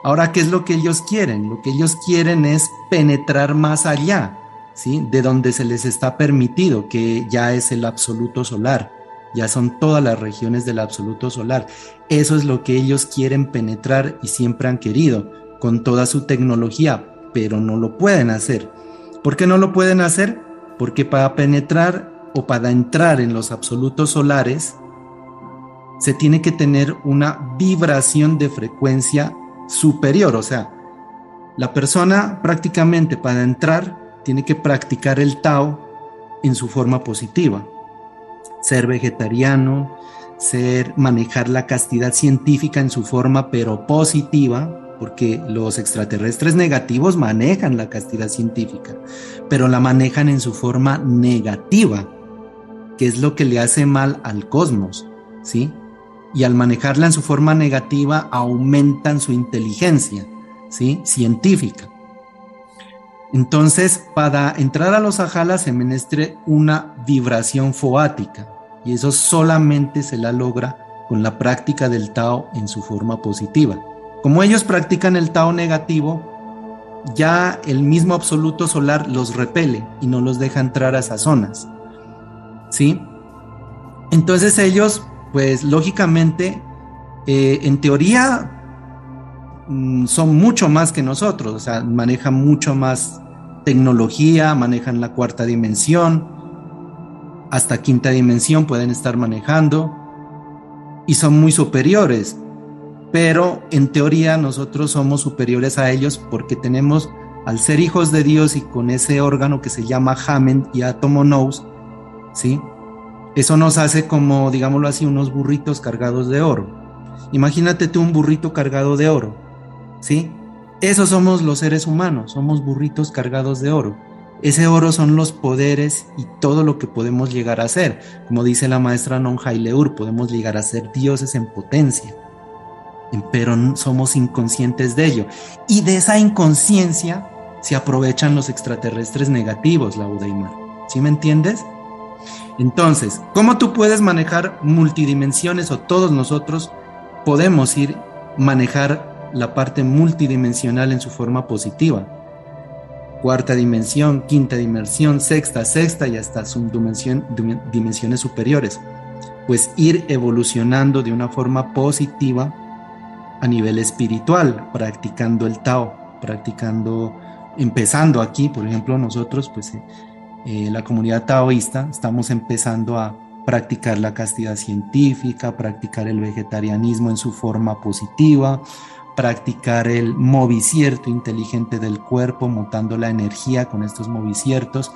Ahora, ¿qué es lo que ellos quieren? Lo que ellos quieren es penetrar más allá, ¿sí? De donde se les está permitido, que ya es el absoluto solar, ya son todas las regiones del absoluto solar. Eso es lo que ellos quieren penetrar y siempre han querido, con toda su tecnología, pero no lo pueden hacer. ¿Por qué no lo pueden hacer? Porque para penetrar o para entrar en los absolutos solares, se tiene que tener una vibración de frecuencia superior. O sea, la persona prácticamente, para entrar, tiene que practicar el Tao en su forma positiva. Ser vegetariano, manejar la castidad científica en su forma, pero positiva, porque los extraterrestres negativos manejan la castidad científica, pero la manejan en su forma negativa, que es lo que le hace mal al cosmos, ¿sí? Y al manejarla en su forma negativa, aumentan su inteligencia, ¿sí? Científica. Entonces, para entrar a los ajalas se menester una vibración foática, y eso solamente se la logra con la práctica del Tao en su forma positiva. Como ellos practican el Tao negativo, ya el mismo absoluto solar los repele y no los deja entrar a esas zonas, ¿sí? Entonces ellos, pues lógicamente, en teoría, son mucho más que nosotros, o sea, manejan mucho más tecnología, manejan la cuarta dimensión, hasta quinta dimensión pueden estar manejando, y son muy superiores. Pero en teoría nosotros somos superiores a ellos porque tenemos, al ser hijos de Dios y con ese órgano que se llama Hamen y Átomo Nous, ¿sí? Eso nos hace como, digámoslo así, unos burritos cargados de oro. Imagínate tú un burrito cargado de oro, ¿sí? Esos somos los seres humanos, somos burritos cargados de oro. Ese oro son los poderes y todo lo que podemos llegar a ser. Como dice la maestra Nonjai Leur, podemos llegar a ser dioses en potencia, pero somos inconscientes de ello. Y de esa inconsciencia se aprovechan los extraterrestres negativos, la Udaimar. ¿Sí me entiendes? Entonces, ¿cómo tú puedes manejar multidimensiones, o todos nosotros podemos manejar la parte multidimensional en su forma positiva? Cuarta dimensión, quinta dimensión, sexta y hasta dimensiones superiores. Pues ir evolucionando de una forma positiva a nivel espiritual, practicando el Tao, empezando aquí, por ejemplo, nosotros, pues la comunidad taoísta, estamos empezando a practicar la castidad científica, practicar el vegetarianismo en su forma positiva, practicar el movicierto inteligente del cuerpo, mutando la energía con estos moviciertos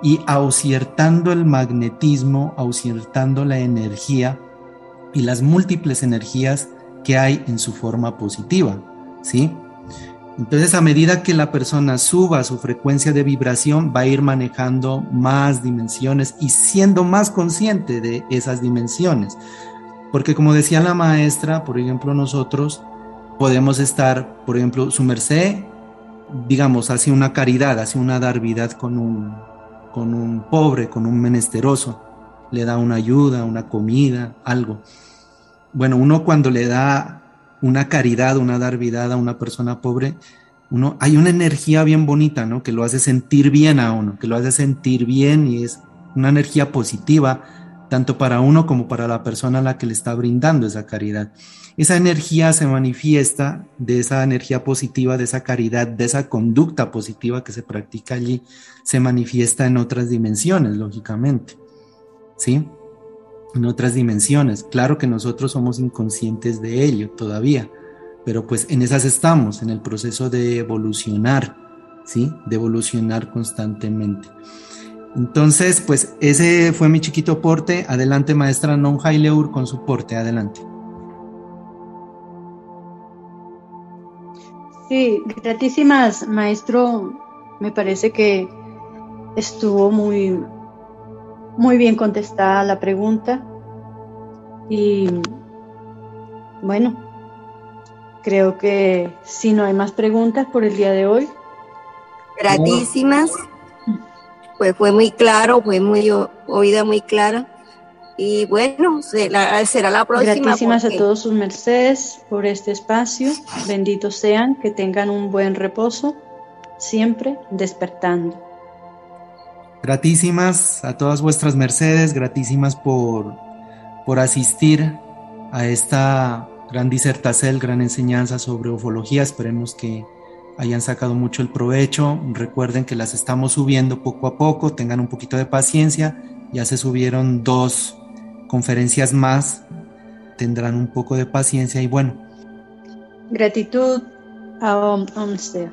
y ausiertando el magnetismo, ausiertando la energía y las múltiples energías que hay en su forma positiva, ¿sí? Entonces, a medida que la persona suba su frecuencia de vibración, va a ir manejando más dimensiones y siendo más consciente de esas dimensiones. Porque como decía la maestra, por ejemplo, nosotros podemos estar, por ejemplo, su merced, digamos, hace una caridad, hace una darvidad con un pobre, con un menesteroso, le da una ayuda, una comida, algo. Bueno, uno cuando le da una caridad, una darvidad a una persona pobre, hay una energía bien bonita, ¿no? Que lo hace sentir bien a uno, que lo hace sentir bien y es una energía positiva, tanto para uno como para la persona a la que le está brindando esa caridad. Esa energía se manifiesta, de esa energía positiva, de esa caridad, de esa conducta positiva que se practica allí, se manifiesta en otras dimensiones, lógicamente, ¿sí? En otras dimensiones. Claro que nosotros somos inconscientes de ello todavía, pero pues en esas estamos, en el proceso de evolucionar, ¿sí? De evolucionar constantemente. Entonces, pues ese fue mi chiquito aporte. Adelante, maestra Non Haileur, con su porte, adelante. Sí, gratísimas, maestro. Me parece que estuvo muy bien contestada la pregunta. Y bueno, creo que si no hay más preguntas por el día de hoy. Gratísimas. Pues fue muy claro, fue muy oída, muy clara. Y bueno, será la próxima. Gratísimas a todos sus mercedes por este espacio. Benditos sean, que tengan un buen reposo, siempre despertando. Gratísimas a todas vuestras mercedes, gratísimas por asistir a esta gran disertación, gran enseñanza sobre ufología. Esperemos que hayan sacado mucho el provecho. Recuerden que las estamos subiendo poco a poco, tengan un poquito de paciencia. Ya se subieron 2 conferencias más, tendrán un poco de paciencia y bueno. Gratitud a Om Sea.